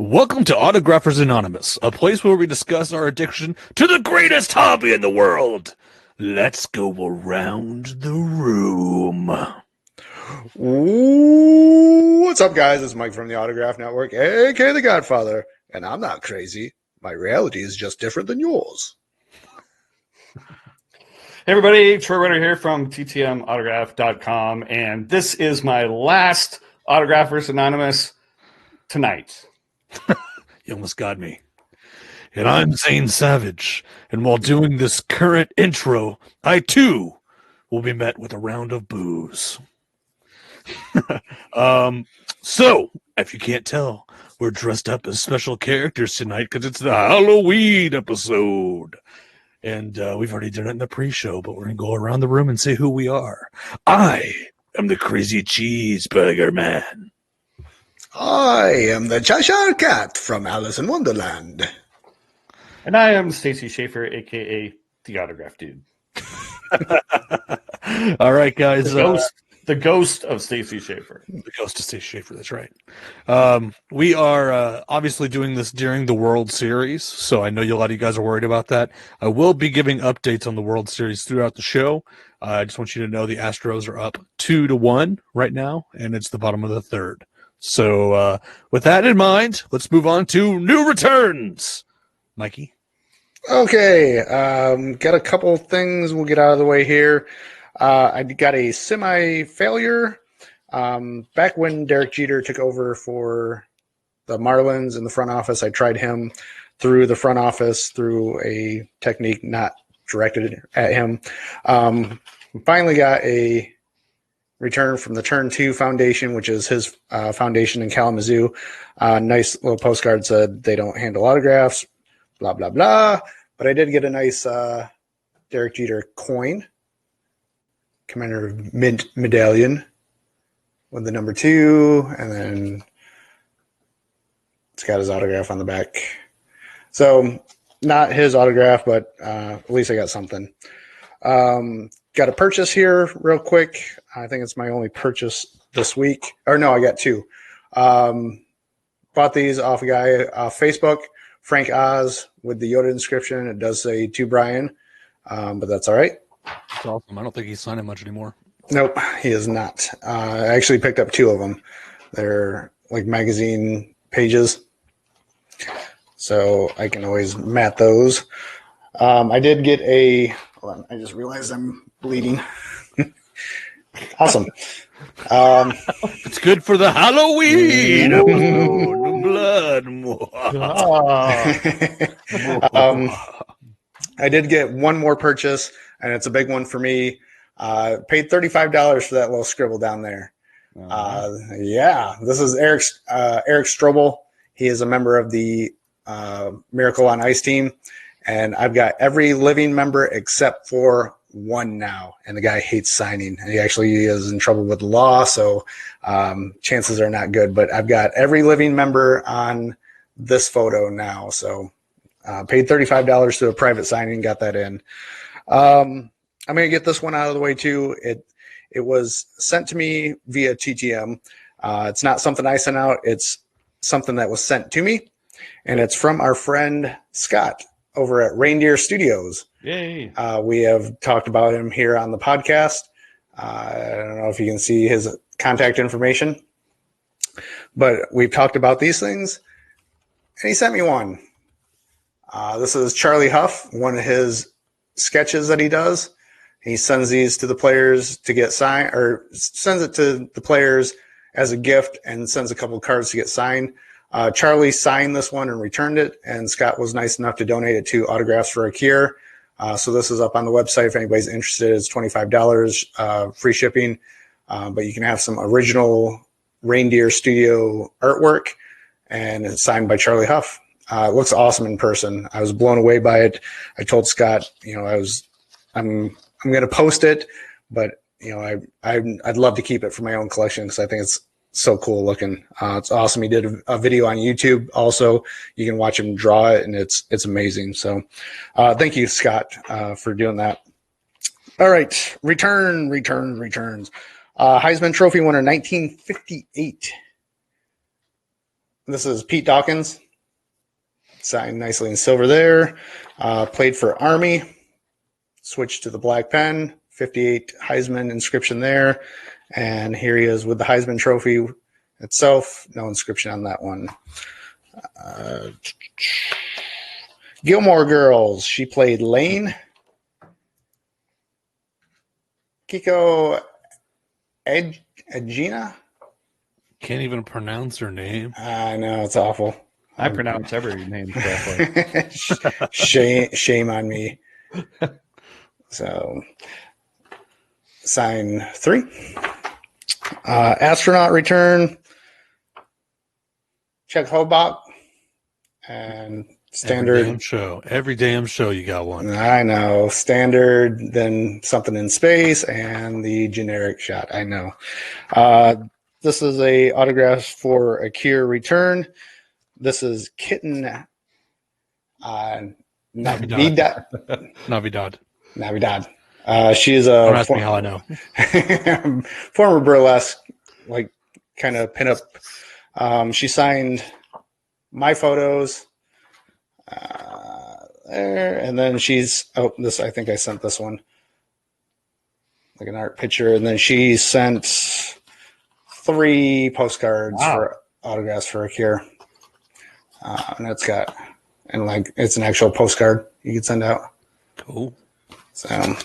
Welcome to Autographers Anonymous, a place where we discuss our addiction to the greatest hobby in the world. Let's go around the room. What's up, guys? It's Mike from the Autograph Network, aka The Godfather, and I'm not crazy. My reality is just different than yours. Hey everybody, Troy Ritter here from ttmautograph.com, and this is my last Autographers Anonymous tonight. You almost got me. And I'm Zane Savage, and while doing this current intro, I too will be met with a round of booze. So, if you can't tell, we're dressed up as special characters tonight because it's the Halloween episode. And we've already done it in the pre-show, but we're going to go around the room and say who we are. I am the Crazy Cheeseburger Man. I am the Cheshire Cat from Alice in Wonderland. And I am Stacey Schaefer, aka the Autograph Dude. All right, guys. The ghost of Stacey Schaefer. The ghost of Stacey Schaefer, that's right. We are obviously doing this during the World Series, so I know a lot of you guys are worried about that. I will be giving updates on the World Series throughout the show. I just want you to know the Astros are up 2-1 right now, and it's the bottom of the third. So with that in mind, let's move on to new returns. Mikey? Okay, got a couple things we'll get out of the way here. I got a semi-failure. Back when Derek Jeter took over for the Marlins in the front office, I tried him through the front office through a technique not directed at him. Finally got a return from the Turn 2 Foundation, which is his foundation in Kalamazoo. Nice little postcard said they don't handle autographs, blah, blah, blah. But I did get a nice Derek Jeter coin. Commander Mint medallion with the number 2, and then it's got his autograph on the back. So not his autograph, but at least I got something. Got a purchase here real quick. I think it's my only purchase this week. Or no, I got 2. Bought these off a guy off Facebook, Frank Oz, with the Yoda inscription. It does say to Brian, but that's all right. That's awesome. I don't think he's signing much anymore. Nope, he is not. I actually picked up 2 of them. They're like magazine pages, so I can always mat those. I did get a. Hold on, I just realized I'm bleeding. Awesome. It's good for the Halloween episode. Blood. I did get one more purchase, and it's a big one for me. Paid $35 for that little scribble down there. Yeah, this is Eric Strobel. He is a member of the Miracle on Ice team, and I've got every living member except for one now, and the guy hates signing. He actually is in trouble with the law, so chances are not good. But I've got every living member on this photo now, so paid $35 to a private signing, got that in. I'm going to get this one out of the way too. It was sent to me via TTM. It's not something I sent out. It's something that was sent to me, and it's from our friend Scott over at Reindeer Studios. Yay. We have talked about him here on the podcast. I don't know if you can see his contact information, but we've talked about these things, and he sent me one. This is Charlie Huff, one of his sketches that he does. He sends these to the players to get signed, or sends it to the players as a gift and sends a couple of cards to get signed. Charlie signed this one and returned it, and Scott was nice enough to donate it to Autographs for a Cure. So this is up on the website if anybody's interested. It's $25, free shipping, but you can have some original Reindeer Studio artwork, and it's signed by Charlie Huff. It looks awesome in person. I was blown away by it. I told Scott, I'm going to post it, but I'd love to keep it for my own collection because I think it's so cool looking. It's awesome. He did a video on YouTube. Also, you can watch him draw it, and it's amazing. So, thank you, Scott, for doing that. All right, returns. Heisman Trophy winner, 1958. This is Pete Dawkins. Signed nicely in silver there. Played for Army. Switched to the black pen. 58 Heisman inscription there. And here he is with the Heisman Trophy itself. No inscription on that one. Gilmore Girls. She played Lane. Kiko Edgina. Can't even pronounce her name. I know, it's awful. I pronounce every name correctly. Shame on me. So, sign 3. Astronaut return. Chuck Hobach. And standard. Every damn show you got one. I know. Standard, then something in space, and the generic shot. I know. This is a autograph for a Cure return. This is Kitten Navidad. Navidad. She is Don't ask me how I know. former burlesque, like kind of pinup. She signed my photos there, and then she's I think I sent this one, like an art picture, and then she sent 3 postcards for autographs for a Cure. And it's it's an actual postcard you can send out. Cool. So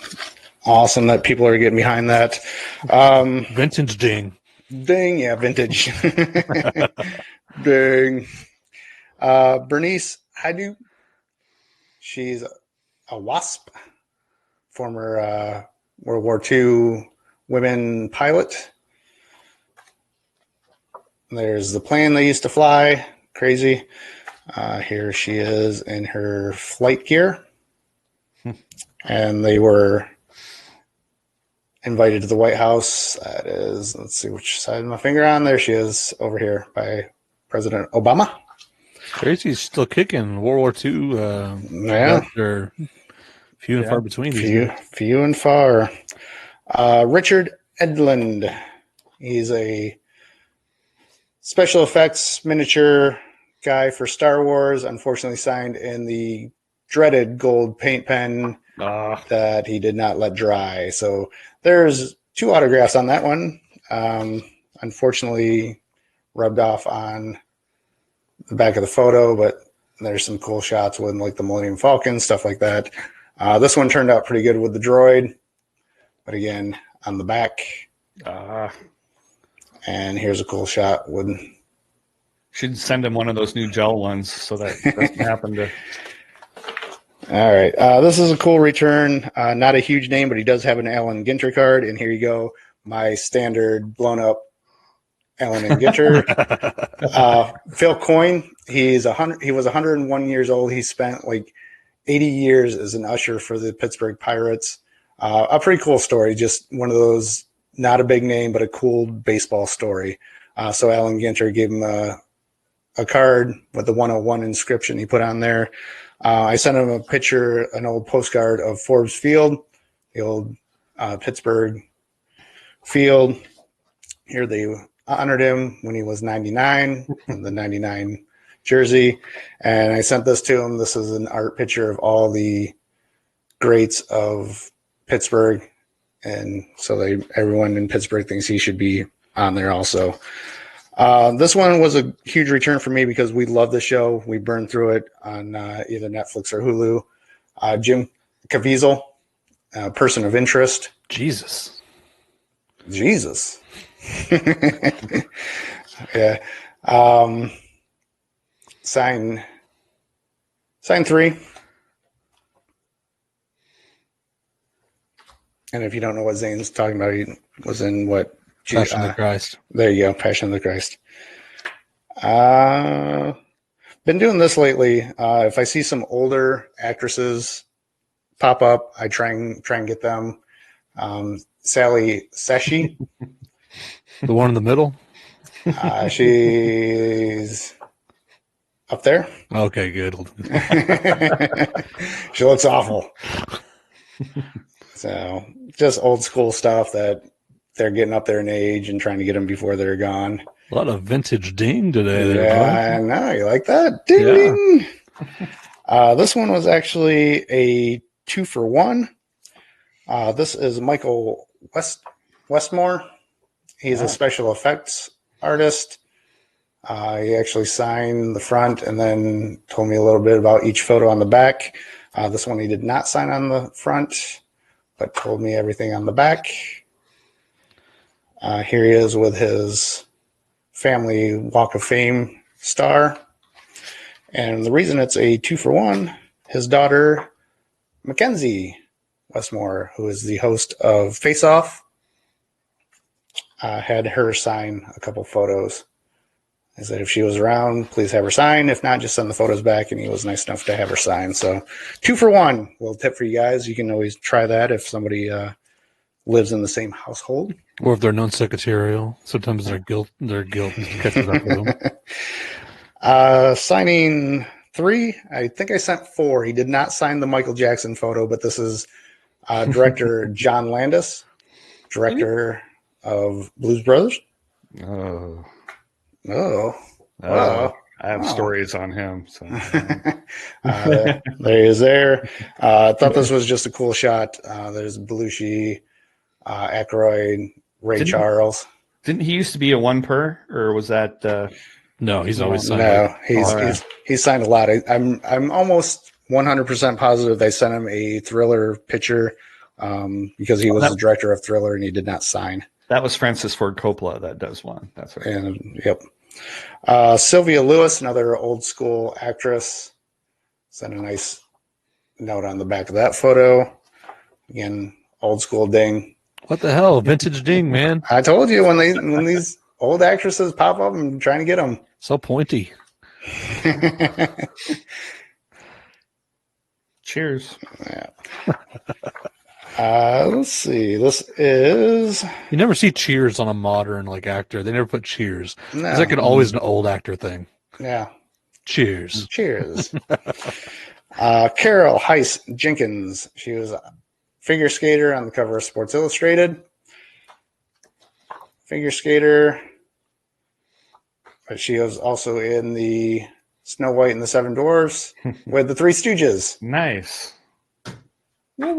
awesome that people are getting behind that. Vintage ding. Ding, yeah, vintage. Ding. Bernice Haidu. She's a WASP, former World War II women pilot. There's the plane they used to fly. Crazy. Here she is in her flight gear. And they were invited to the White House. That is, let's see which side of my finger on. There she is over here by President Obama. Crazy's still kicking. World War II. Yeah. They're few and far between. Few and far. Richard Edlund. He's a special effects miniature guy for Star Wars. Unfortunately signed in the dreaded gold paint pen that he did not let dry. So there's 2 autographs on that one. Unfortunately rubbed off on the back of the photo, but there's some cool shots with like the Millennium Falcon, stuff like that. This one turned out pretty good with the droid, but again, on the back. And here's a cool shot with. Should send him one of those new gel ones so that doesn't happen to. All right. This is a cool return. Not a huge name, but he does have an Alan Ginter card. And here you go. My standard blown up Alan and Ginter. Phil Coyne. He was 101 years old. He spent like 80 years as an usher for the Pittsburgh Pirates. A pretty cool story. Just one of those, not a big name, but a cool baseball story. So Alan Ginter gave him a card with the 101 inscription he put on there. I sent him a picture, an old postcard of Forbes Field, the old Pittsburgh field. Here they honored him when he was 99 in the 99 jersey. And I sent this to him. This is an art picture of all the greats of Pittsburgh. And so everyone in Pittsburgh thinks he should be on there also. This one was a huge return for me because we love the show. We burned through it on either Netflix or Hulu. Jim Caviezel, person of interest. Jesus. Yeah. Sign 3. And if you don't know what Zane's talking about, he was in what? Passion of the Christ. There you go, Passion of the Christ. Been doing this lately. If I see some older actresses pop up, I try and get them. Sally Seshi. The one in the middle? She's up there. Okay, good. She looks awful. So just old school stuff that they're getting up there in age and trying to get them before they're gone. A lot of vintage ding today, there, bud. Yeah, I know. You like that? Ding, Yeah. ding. This one was actually a 2-for-1. This is Michael Westmore. He's a special effects artist. He actually signed the front and then told me a little bit about each photo on the back. This one he did not sign on the front, but told me everything on the back. Here he is with his family Walk of Fame star. And the reason it's a 2-for-1, his daughter, Mackenzie Westmore, who is the host of Face Off, had her sign a couple photos. I said if she was around, please have her sign. If not, just send the photos back. And he was nice enough to have her sign. So 2-for-1. Little tip for you guys. You can always try that if somebody lives in the same household. Or if they're non-secretarial, sometimes their guilt catches up with them. Signing 3. I think I sent 4. He did not sign the Michael Jackson photo, but this is director John Landis, director of Blues Brothers. Oh, Wow. I have stories on him. So there he is there. I thought this was just a cool shot. There's Belushi, Aykroyd, Ray Charles. didn't he used to be a 1-per, or was that? No, he's always signed. No, he's signed a lot. I'm almost 100% positive they sent him a Thriller picture because he was the director of Thriller and he did not sign. That was Francis Ford Coppola that does one. That's right. And yep. Sylvia Lewis, another old school actress, sent a nice note on the back of that photo. Again, old school ding. What the hell? Vintage ding, man. I told you when these old actresses pop up, I'm trying to get them. So pointy. Cheers. Yeah. Let's see. This is. You never see Cheers on a modern actor. They never put Cheers. No. It's always an old actor thing. Yeah. Cheers. Cheers. Carol Heiss Jenkins. She was a figure skater on the cover of Sports Illustrated. Figure skater. But she was also in the Snow White and the Seven Dwarfs with the Three Stooges. Nice. Wait,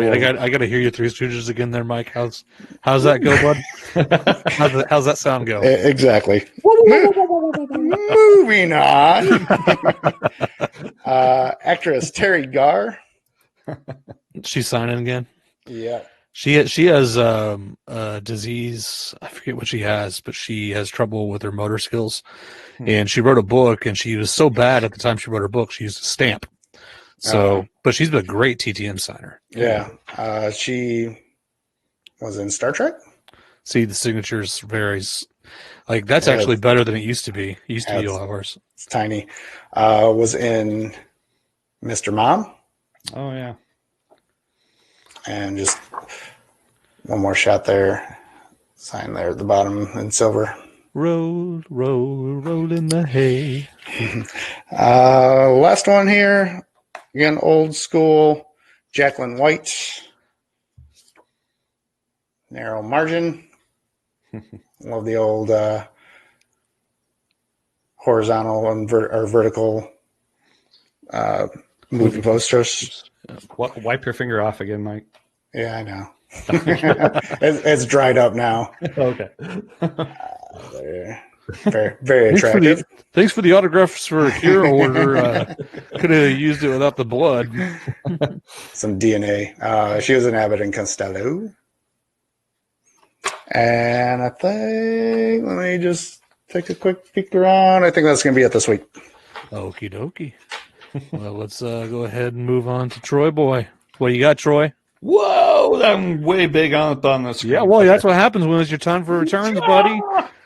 I got to hear your Three Stooges again there, Mike. How's that go, bud? how's that sound go? Exactly. Moving on. Actress Terry Garr. She's signing again. Yeah. She has a disease. I forget what she has, but she has trouble with her motor skills. And she wrote a book, and she was so bad at the time she wrote her book, she used a stamp. So, but she's been a great TTM signer. Yeah. She was in Star Trek. See, the signatures varies. That's actually better than it used to be. It used to be a lot worse. It's tiny. Was in Mr. Mom. Oh, yeah. And just one more shot there. Sign there at the bottom in silver. Roll, roll, roll in the hay. Last one here. Again, old school. Jacqueline White. Narrow margin. Love the old horizontal and vertical movie posters. Wipe your finger off again, Mike. Yeah, I know. It's dried up now. Okay. Very, very attractive. Thanks for the autographs for a hero order. Could have used it without the blood. Some DNA. She was an Abbott and Costello. And I think, let me just take a quick peek around. I think that's going to be it this week. Okie dokie. Well, let's go ahead and move on to Troy Boy. What you got, Troy? Whoa, I'm way big on the screen. Yeah, well, that's what happens when it's your time for returns, buddy.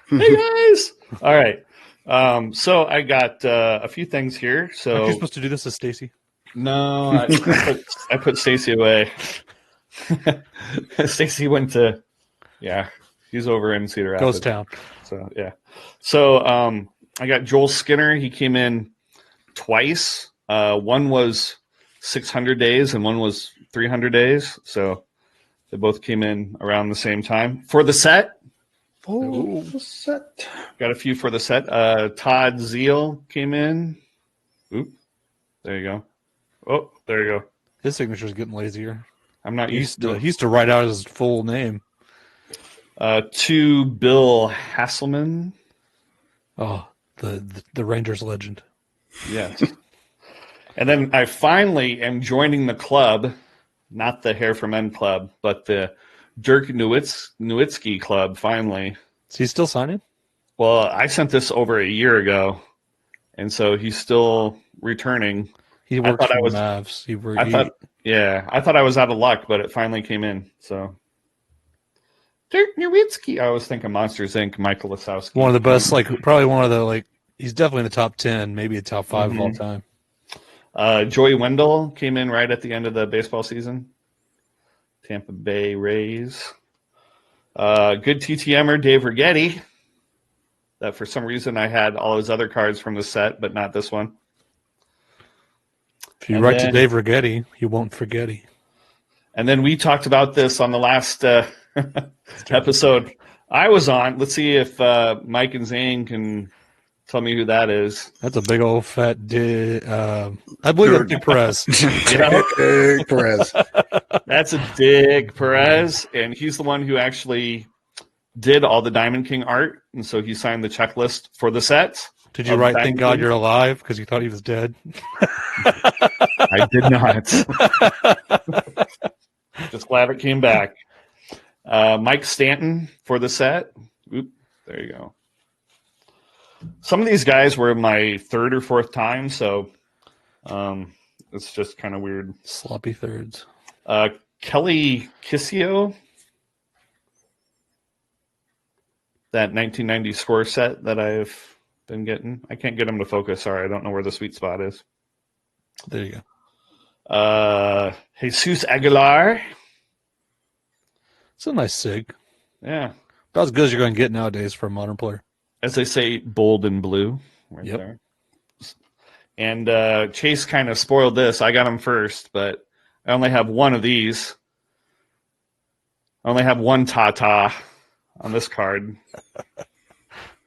Hey, guys. All right. So I got a few things here. So Aren't you supposed to do this as Stacy? No, I put Stacy away. Stacy went to, he's over in Cedar Rapids. Ghost Town. So, yeah. So I got Joel Skinner. He came in twice. One was 600 days and one was 300 days. So They both came in around the same time. For the set, Full set. got a few for the set. Todd Zeal came in. Oop, there you go. Oh, there you go. His signature's getting lazier. I'm not used to He used to write out his full name. To Bill Hasselman. Oh, the Rangers legend. Yes. And then I finally am joining the club, not the Hair for Men club, but the Dirk Nowitzki club, finally. Is he still signing? Well, I sent this over a year ago, and so he's still returning. He works for the Mavs. I thought I was out of luck, but it finally came in. So Dirk Nowitzki. I was thinking Monsters Inc. Michael Wazowski. One of the best, probably one of the he's definitely in the top 10, maybe a top 5 of all time. Joey Wendell came in right at the end of the baseball season. Tampa Bay Rays. Good TTMer Dave Righetti. That for some reason I had all his other cards from the set, but not this one. If you write to Dave Righetti, he won't forgetty. And then we talked about this on the last episode I was on. Let's see if Mike and Zane can tell me who that is. That's a big old fat I believe that's Dick Perez. Dick Perez. That's a Dick Perez, and he's the one who actually did all the Diamond King art, and so he signed the checklist for the sets. Did you write "Thank God You're Alive" because you thought he was dead? I did not. Just glad it came back. Mike Stanton for the set. Oop, there you go. Some of these guys were my third or fourth time, so it's just kind of weird. Sloppy thirds. Kelly Kissio. That 1990 score set that I've been getting. I can't get him to focus. Sorry, I don't know where the sweet spot is. There you go. Jesus Aguilar. It's a nice sig. Yeah. About as good as you're going to get nowadays for a modern player. As they say, bold and blue. Right yep. There. And Chase kind of spoiled this. I got him first, but I only have one of these. I only have one Tata on this card.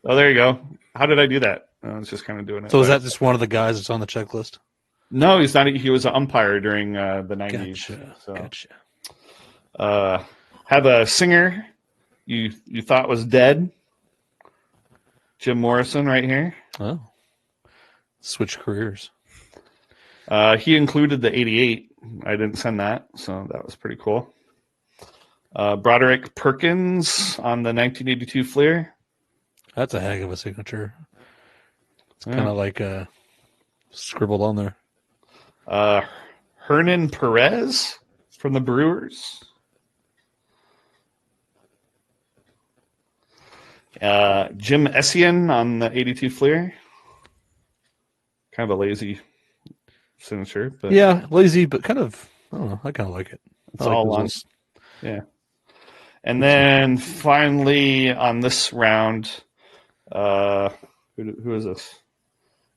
Oh, there you go. How did I do that? I was just kind of doing it. So is that just one of the guys that's on the checklist? No, he's not. He was an umpire during the 90s. Gotcha. So. Gotcha. Have a singer you thought was dead. Jim Morrison right here. Oh. Switch careers. He included the 88. I didn't send that, so that was pretty cool. Broderick Perkins on the 1982 Fleer. That's a heck of a signature. It's kind of like scribbled on there. Hernan Perez from the Brewers. Jim Essien on the 82 Fleer. Kind of a lazy signature, but yeah, lazy, but kind of. I don't know. I kind of like it. It's all on. Yeah. And then finally on this round, who is this?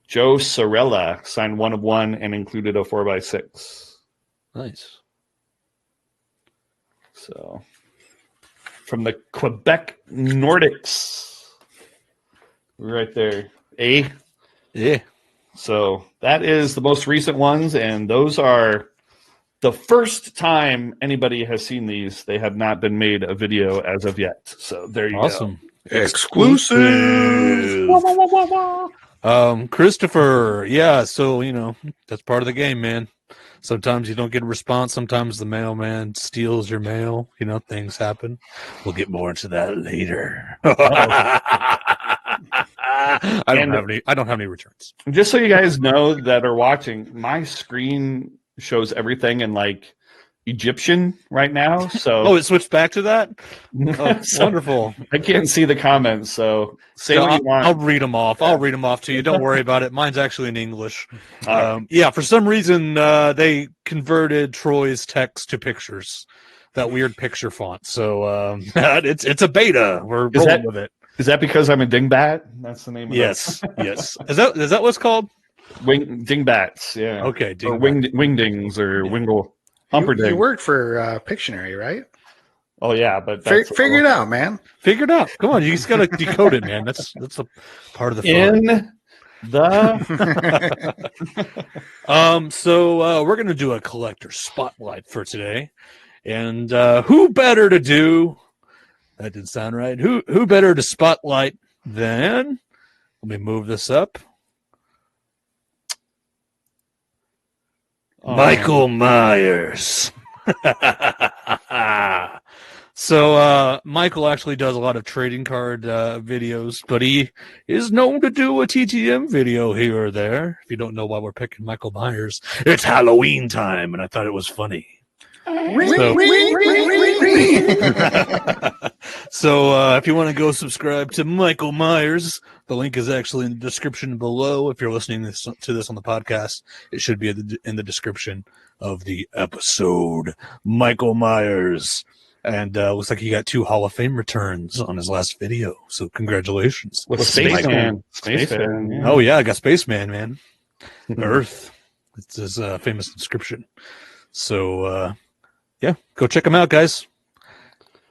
Joe Sorella signed 1 of 1 and included a 4x6. Nice. So from the Quebec Nordics, right there. Yeah. So that is the most recent ones, and those are the first time anybody has seen these. They have not been made a video as of yet. So there you go. Awesome. Exclusive. Christopher. Yeah. So, that's part of the game, man. Sometimes you don't get a response. Sometimes the mailman steals your mail. Things happen. We'll get more into that later. I don't have any returns. Just so you guys know that are watching, my screen shows everything in Egyptian right now. So it switched back to that? Oh, wonderful. I can't see the comments, so say what you want. I'll read them off. I'll read them off to you. Don't worry about it. Mine's actually in English. Yeah, for some reason they converted Troy's text to pictures. That weird picture font. So it's a beta. We're rolling with it. Is that because I'm a dingbat? That's the name of it. Yes. Is that what's called? Dingbats, yeah. Okay, or wingdings or wingle. You worked for Pictionary, right? Oh yeah, but that's Figure it out, man. Figure it out. Come on, you just gotta decode it, man. That's a part of the fun. in the. So we're gonna do a collector spotlight for today, and who better to do? That didn't sound right. Who better to spotlight than? Let me move this up. Michael Myers. So Michael actually does a lot of trading card videos, but he is known to do a TTM video here or there. If you don't know why we're picking Michael Myers, it's Halloween time, and I thought it was funny. So if you want to go subscribe to Michael Myers, the link is actually in the description below. If you're listening to this on the podcast, it should be in the description of the episode. Michael Myers. And looks like he got 2 Hall of Fame returns on his last video. So congratulations. With Spaceman. Spaceman. Yeah. Oh, yeah, I got Spaceman, man. Earth. It's his famous inscription. So, yeah, go check him out, guys.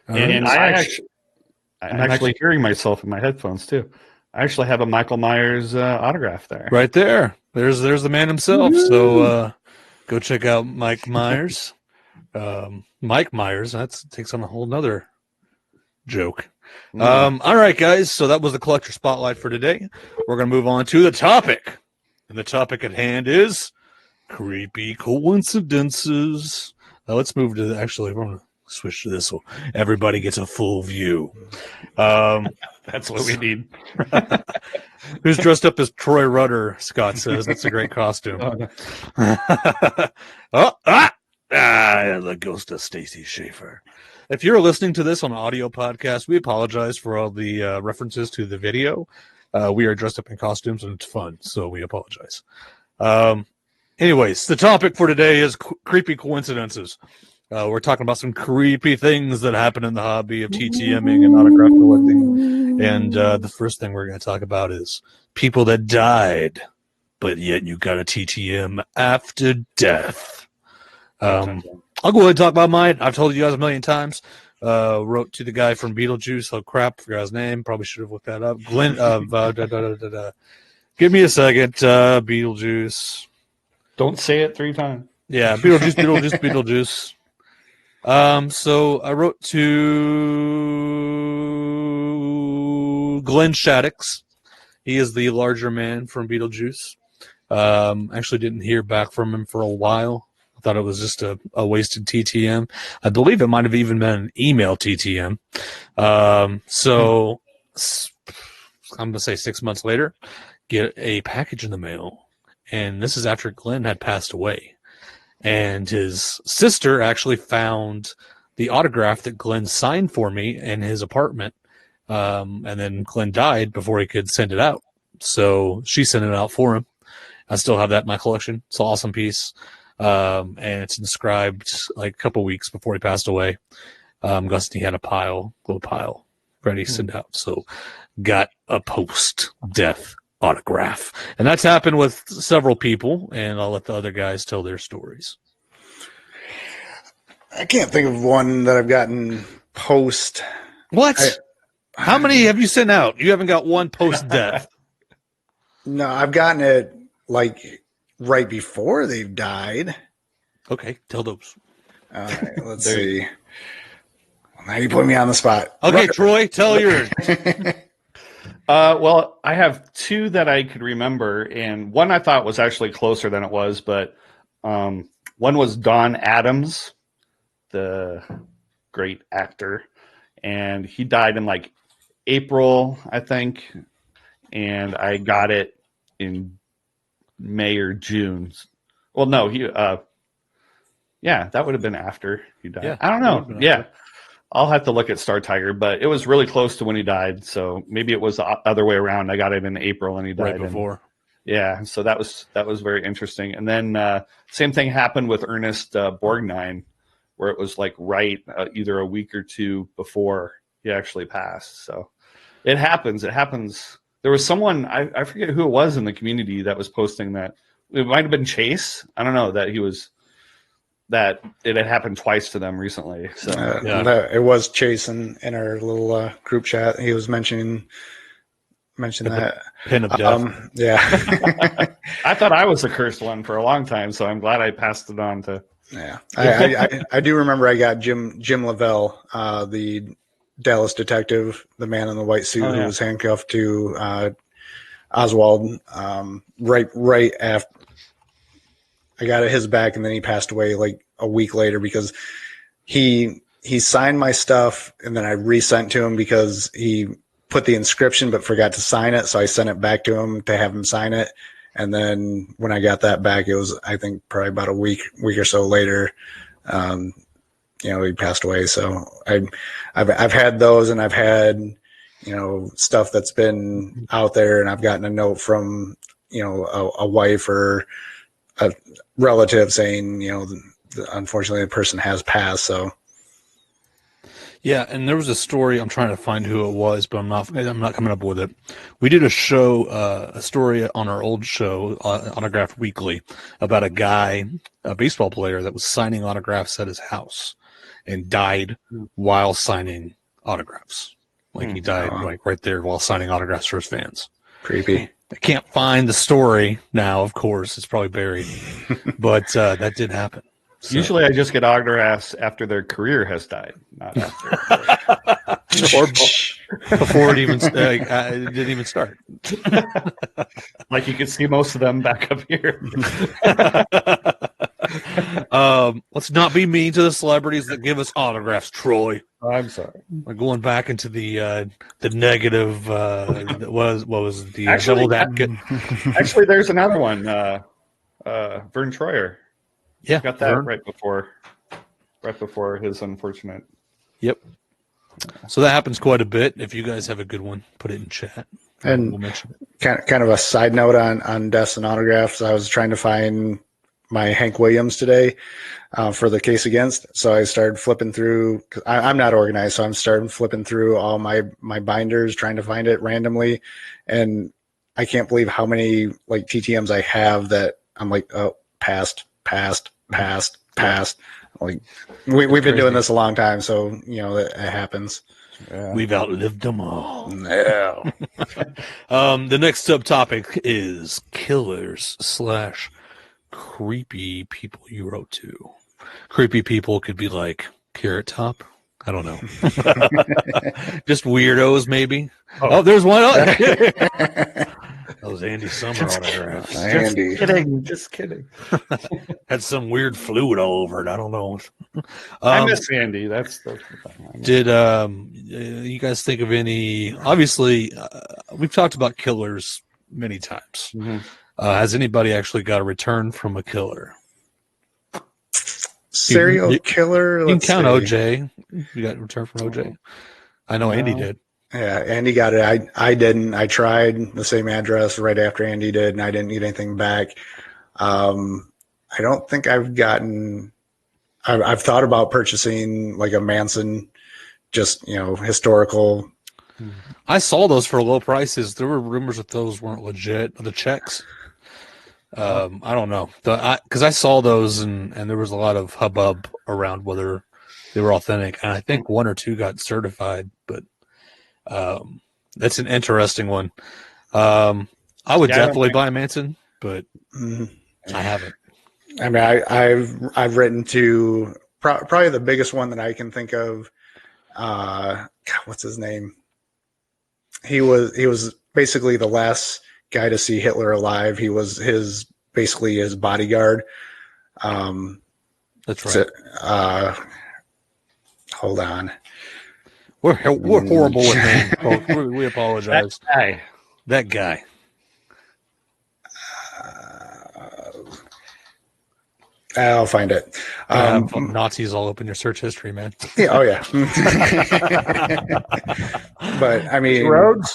And I'm actually hearing myself in my headphones, too. I actually have a Michael Myers autograph there. Right there. There's the man himself. Woo! So go check out Mike Myers. Mike Myers, that takes on a whole nother joke. All right, guys. So that was the collector spotlight for today. We're going to move on to the topic. And the topic at hand is creepy coincidences. Now let's move to we're going to switch to this one. Everybody gets a full view. That's what we need. Who's dressed up as Troy Rudder, Scott says. That's a great costume. The ghost of Stacy Schaefer. If you're listening to this on an audio podcast, we apologize for all the references to the video. We are dressed up in costumes and it's fun, so we apologize. Anyways, the topic for today is creepy coincidences. We're talking about some creepy things that happen in the hobby of TTMing and autograph collecting. And the first thing we're going to talk about is people that died, but yet you got a TTM after death. I'll go ahead and talk about mine. I've told you guys a million times. Wrote to the guy from Beetlejuice. Oh crap, forgot his name. Probably should have looked that up. Glenn. Give me a second. Beetlejuice. Don't say it 3 times. Yeah, Beetlejuice. So I wrote to Glenn Shaddix. He is the larger man from Beetlejuice. Actually didn't hear back from him for a while. I thought it was just a wasted TTM. I believe it might have even been an email TTM. So I'm going to say 6 months later, get a package in the mail. And this is after Glenn had passed away. And his sister actually found the autograph that Glenn signed for me in his apartment. And then Glenn died before he could send it out. So she sent it out for him. I still have that in my collection. It's an awesome piece. And it's inscribed like a couple weeks before he passed away. Gus, he had a little pile ready to send out. So got a post-death autograph. And that's happened with several people, and I'll let the other guys tell their stories. I can't think of one that I've gotten post. What? How many have you sent out? You haven't got one post-death. No, I've gotten it like right before they've died. Okay, tell those. All right, let's see. Well, now you put me on the spot. Okay, Troy, tell yours. Well, I have 2 that I could remember, and one I thought was actually closer than it was, but one was Don Adams, the great actor, and he died in like April, I think, and I got it in May or June. Well, no, that would have been after he died. Yeah, I don't know. Yeah. I'll have to look at Star Tiger, but it was really close to when he died. So maybe it was the other way around. I got it in April and he died right before. So that was very interesting. And then same thing happened with Ernest Borgnine, where it was like either a week or 2 before he actually passed. So it happens. There was someone, I forget who it was in the community that was posting that. It might have been Chase. I don't know, that he was that it had happened twice to them recently. So it was Chase in our little group chat. He was mentioning that pin of death. Yeah. I thought I was the cursed one for a long time, so I'm glad I passed it on to. Yeah, I do remember I got Jim Lavelle, the Dallas detective, the man in the white suit who was handcuffed to Oswald. Right after I got at his back, and then he passed away like a week later because he signed my stuff, and then I resent to him because he put the inscription but forgot to sign it. So I sent it back to him to have him sign it. And then when I got that back, it was, I think, probably about a week or so later, he passed away. So I've had those, and I've had, stuff that's been out there, and I've gotten a note from, a wife or a relative saying, unfortunately the person has passed. So. Yeah, and there was a story. I'm trying to find who it was, but I'm not coming up with it. We did a story on our old show, Autograph Weekly, about a baseball player that was signing autographs at his house and died while signing autographs. Like he died like right there while signing autographs for his fans. Creepy. I can't find the story now. Of course, it's probably buried, but that did happen. So. Usually I just get autographs after their career has died, not after. Or before it even it didn't even start. Like you can see most of them back up here. Let's not be mean to the celebrities that give us autographs, Troy. I'm sorry. We're going back into the negative. What was the Actually, double advocate? Actually, there's another one. Vern Troyer. Yeah, got that right before his unfortunate. Yep. So that happens quite a bit. If you guys have a good one, put it in chat. And we'll mention it. Kind of a side note on deaths and autographs. I was trying to find my Hank Williams today for the case against. So I started flipping through. Cause I'm not organized, so I'm starting flipping through all my binders, trying to find it randomly. And I can't believe how many like TTMs I have that I'm like, oh, passed. Like we've been doing this a long time, so it happens. Yeah. We've outlived them all. Yeah. The next subtopic is killers / creepy people you wrote to. Creepy people could be like Carrot Top. I don't know. Just weirdos, maybe. Oh, there's one. Those Andy Summer autographs. Just kidding. Had some weird fluid all over it. I don't know. I miss Andy. That's did you guys think of any? Obviously, we've talked about killers many times. Mm-hmm. Has anybody actually got a return from a killer? Serial killer? You can count OJ. You got a return from OJ. I know Andy did. Yeah, Andy got it. I didn't. I tried the same address right after Andy did, and I didn't get anything back. I don't think I've gotten. I've thought about purchasing like a Manson, just historical. I saw those for low prices. There were rumors that those weren't legit. The checks. I don't know, because I saw those and there was a lot of hubbub around whether they were authentic, and I think one or two got certified, but. That's an interesting one. I would definitely buy Manson, but I haven't. I mean, I've written to probably the biggest one that I can think of. God, what's his name? He was basically the last guy to see Hitler alive. He was basically his bodyguard. That's right. So, hold on. We're horrible with names, folks. We apologize. That guy. I'll find it. Nazis all up in your search history, man. Yeah, oh yeah. But I mean, Rhodes,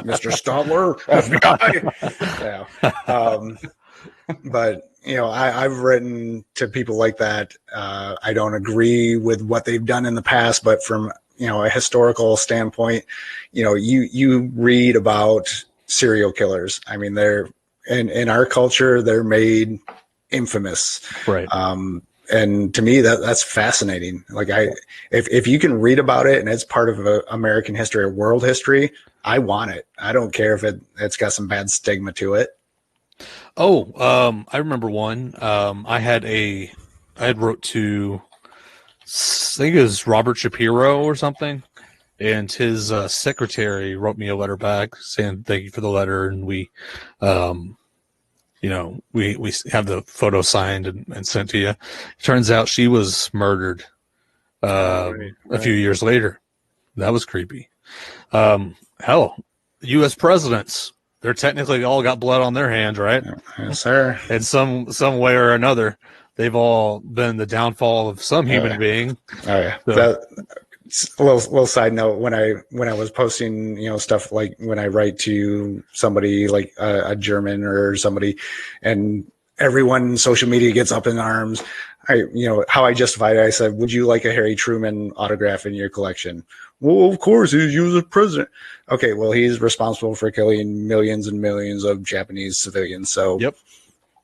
Mr. Stotler, FBI. Yeah. But I've written to people like that. I don't agree with what they've done in the past, but from a historical standpoint, you read about serial killers. I mean, they're in our culture, they're made infamous. Right. And to me, that's fascinating. Like if you can read about it and it's part of American history or world history, I want it. I don't care if it's got some bad stigma to it. Oh, I remember one. I had wrote to, I think it was Robert Shapiro or something, and his secretary wrote me a letter back saying thank you for the letter, and we have the photo signed and sent to you. It turns out she was murdered a few years later. That was creepy. Hell, U.S. presidents, they're technically all got blood on their hands, right? Yes, sir. In some way or another, they've all been the downfall of some human being. Oh yeah. So, A little side note, when I was posting, stuff like when I write to somebody like a German or somebody, and everyone in social media gets up in arms, how I justified it, I said, would you like a Harry Truman autograph in your collection? Well, of course, he was a president. Okay, well, he's responsible for killing millions and millions of Japanese civilians. So yep.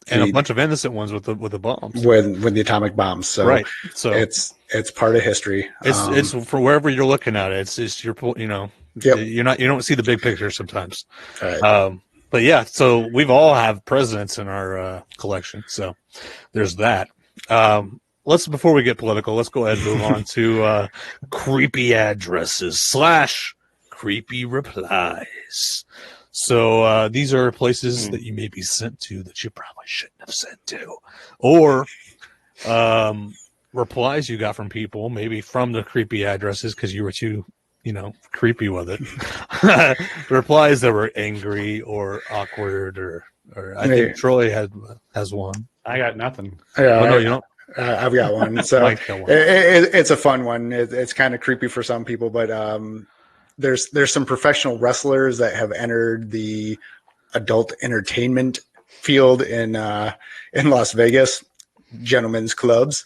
And a bunch of innocent ones with the bombs. With the atomic bombs. So right. So it's part of history. It's for wherever you're looking at it. It's your Yep. you don't see the big picture sometimes. All right. But yeah, so we've all have presidents in our collection. So there's that. Before we get political, let's go ahead and move on to creepy addresses / creepy replies. So these are places that you may be sent to that you probably shouldn't have sent to, or replies you got from people, maybe from the creepy addresses because you were too, creepy with it. Replies that were angry or awkward, or I think Troy has one. I got nothing. Yeah, no, you don't. I've got one. So it's a fun one. It's kind of creepy for some people, but there's some professional wrestlers that have entered the adult entertainment field in Las Vegas, gentlemen's clubs.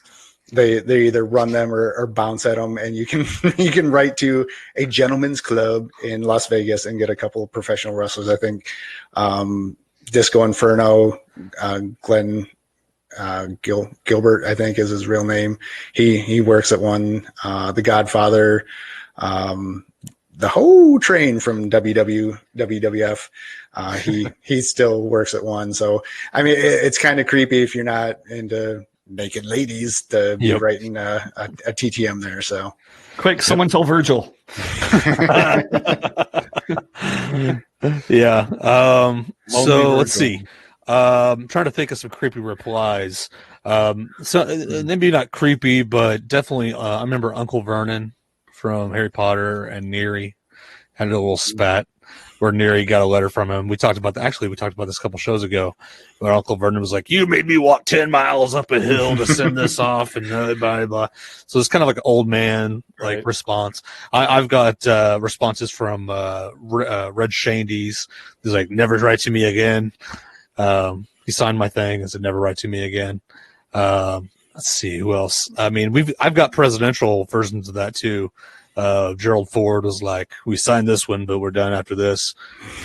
They either run them or bounce at them, and you can write to a gentleman's club in Las Vegas and get a couple of professional wrestlers. I think Disco Inferno, Glenn Gilbert, I think is his real name. He works at one. The Godfather, the whole train from WWF. He still works at one. So I mean, it's kind of creepy if you're not into naked ladies to be writing a TTM there. So quick, someone tell Virgil. Yeah. So let's see. I'm trying to think of some creepy replies. So maybe not creepy, but definitely. I remember Uncle Vernon from Harry Potter and Neary had a little spat where Neary got a letter from him. We talked about that. Actually, we talked about this a couple shows ago, where Uncle Vernon was like, "You made me walk 10 miles up a hill to send this off," and blah, blah, blah. So it's kind of like an old man response. I've got responses from Red Shandy's. He's like, "Never write to me again." He signed my thing and said, "Never write to me again." Let's see who else. I mean, I've got presidential versions of that too. Gerald Ford was like, "We signed this one, but we're done after this."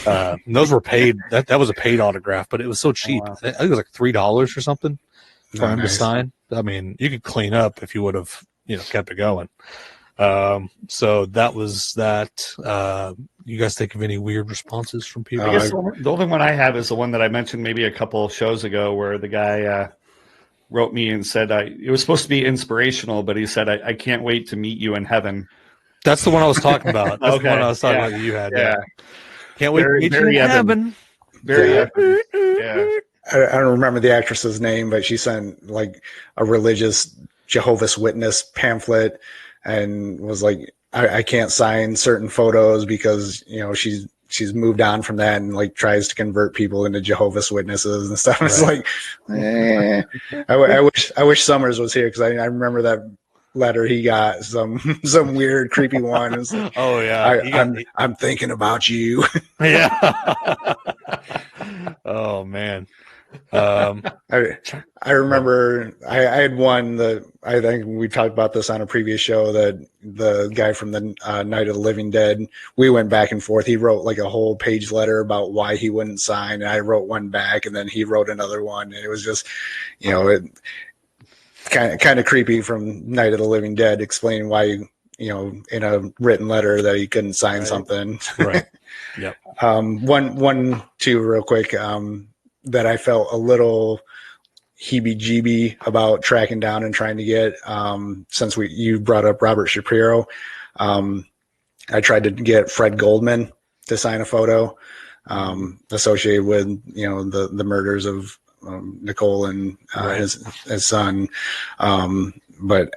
And those were paid. That was a paid autograph, but it was so cheap. Oh, wow. I think it was like $3 or something for him to sign. I mean, you could clean up if you would have, kept it going. So that was that. You guys think of any weird responses from people? I guess the only one I have is the one that I mentioned maybe a couple of shows ago, where the guy wrote me and said it was supposed to be inspirational, but he said, I can't wait to meet you in heaven. That's the one I was talking about. That's the one I was talking about that you had. Yeah. Can't wait to meet you in heaven. Very Evan. Yeah. I don't remember the actress's name, but she sent like a religious Jehovah's Witness pamphlet and was like, I can't sign certain photos because, she's moved on from that and like tries to convert people into Jehovah's Witnesses and stuff. Right. It's like, I wish Summers was here, because I remember that letter he got, some weird creepy one. Like, oh yeah, I'm thinking about you. Yeah. Oh man. I remember I had one that I think we talked about this on a previous show, that the guy from the Night of the Living Dead, we went back and forth. He wrote like a whole page letter about why he wouldn't sign. And I wrote one back, and then he wrote another one. And it was just, it kind of creepy from Night of the Living Dead, explaining why, in a written letter that he couldn't sign something. Right. Yep. Two real quick, that I felt a little heebie-jeebie about tracking down and trying to get, since you brought up Robert Shapiro. I tried to get Fred Goldman to sign a photo associated with the murders of Nicole and his son, but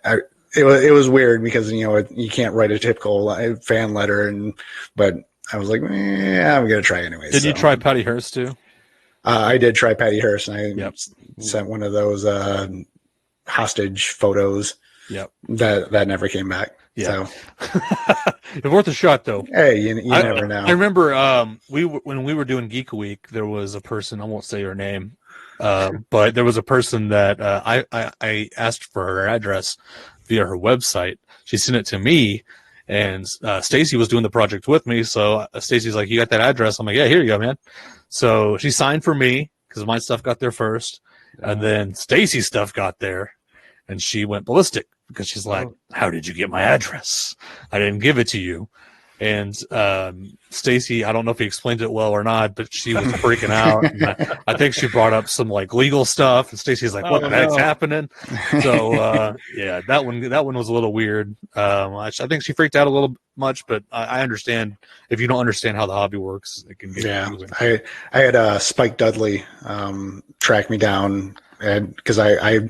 it was weird because you can't write a typical fan letter, but I was like, I'm gonna try anyway. Did you try Patty Hearst too? I did try Patty Hearst, and I sent one of those hostage photos. Yep. That never came back. Yeah. So. It's worth a shot, though. Hey, you never know. I remember when we were doing Geek Week, there was a person, I won't say her name, but there was a person that I asked for her address via her website. She sent it to me, and Stacy was doing the project with me. So Stacy's like, "You got that address?" I'm like, "Yeah, here you go, man." So she signed for me because my stuff got there first, and then Stacy's stuff got there, and she went ballistic because she's like, "How did you get my address? I didn't give it to you." And Stacy, I don't know if he explained it well or not, but she was freaking out. And I think she brought up some like legal stuff, and Stacy's like, "What the heck's happening?" So yeah, that one was a little weird. I think she freaked out a little much, but I understand if you don't understand how the hobby works, it can get confusing. I had Spike Dudley track me down. And because I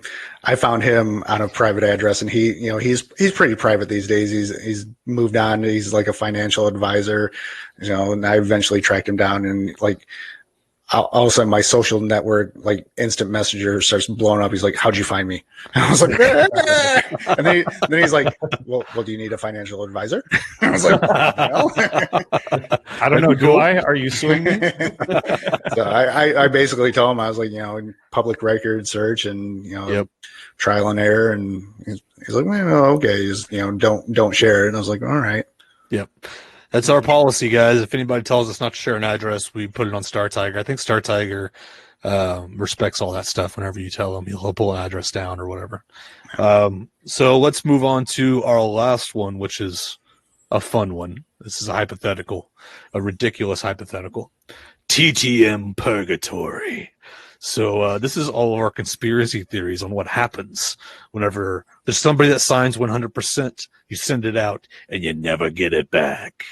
found him on a private address, and he's pretty private these days. He's moved on. He's like a financial advisor, and I eventually tracked him down, and like all of a sudden my social network, like instant messenger, starts blowing up. He's like, "How'd you find me?" And I was like, and then he's like, well, do you need a financial advisor? I was like, "No." I don't know. Do I? Are you suing me? So I basically told him, I was like, public record search and trial and error, and he's like, "Well, okay, just don't share it." And I was like, "All right." Yep. That's our policy, guys. If anybody tells us not to share an address, we put it on Star Tiger. I think Star Tiger respects all that stuff. Whenever you tell them, he'll pull an address down or whatever. So let's move on to our last one, which is a fun one. This is a hypothetical, a ridiculous hypothetical. TTM Purgatory. So this is all of our conspiracy theories on what happens whenever there's somebody that signs 100%, you send it out, and you never get it back.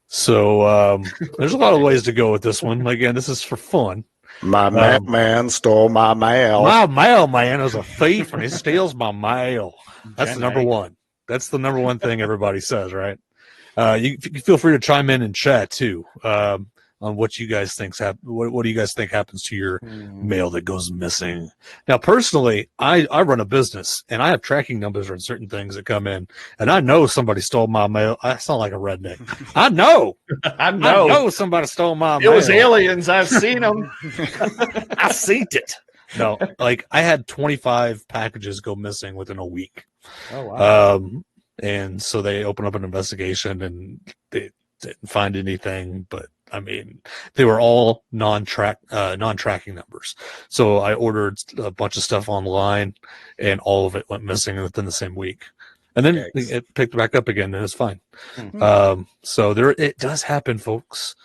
So there's a lot of ways to go with this one. Again, this is for fun. My man stole my mail. My mailman is a thief, and he steals my mail. That's the number one. That's the number one thing everybody says, right? You feel free to chime in and chat too. On what you guys think what do you guys think happens to your mail that goes missing? Now, personally, I run a business, and I have tracking numbers on certain things that come in, and I know somebody stole my mail. I sound like a redneck. I know. I know somebody stole my mail. It was aliens. I've seen them. I seen it. No, like I had 25 packages go missing within a week. Oh, wow. And so they opened up an investigation, and they didn't find anything, but I mean, they were all non-tracking numbers. So I ordered a bunch of stuff online, and all of it went missing within the same week. And then it picked back up again, and it was fine. So it does happen, folks.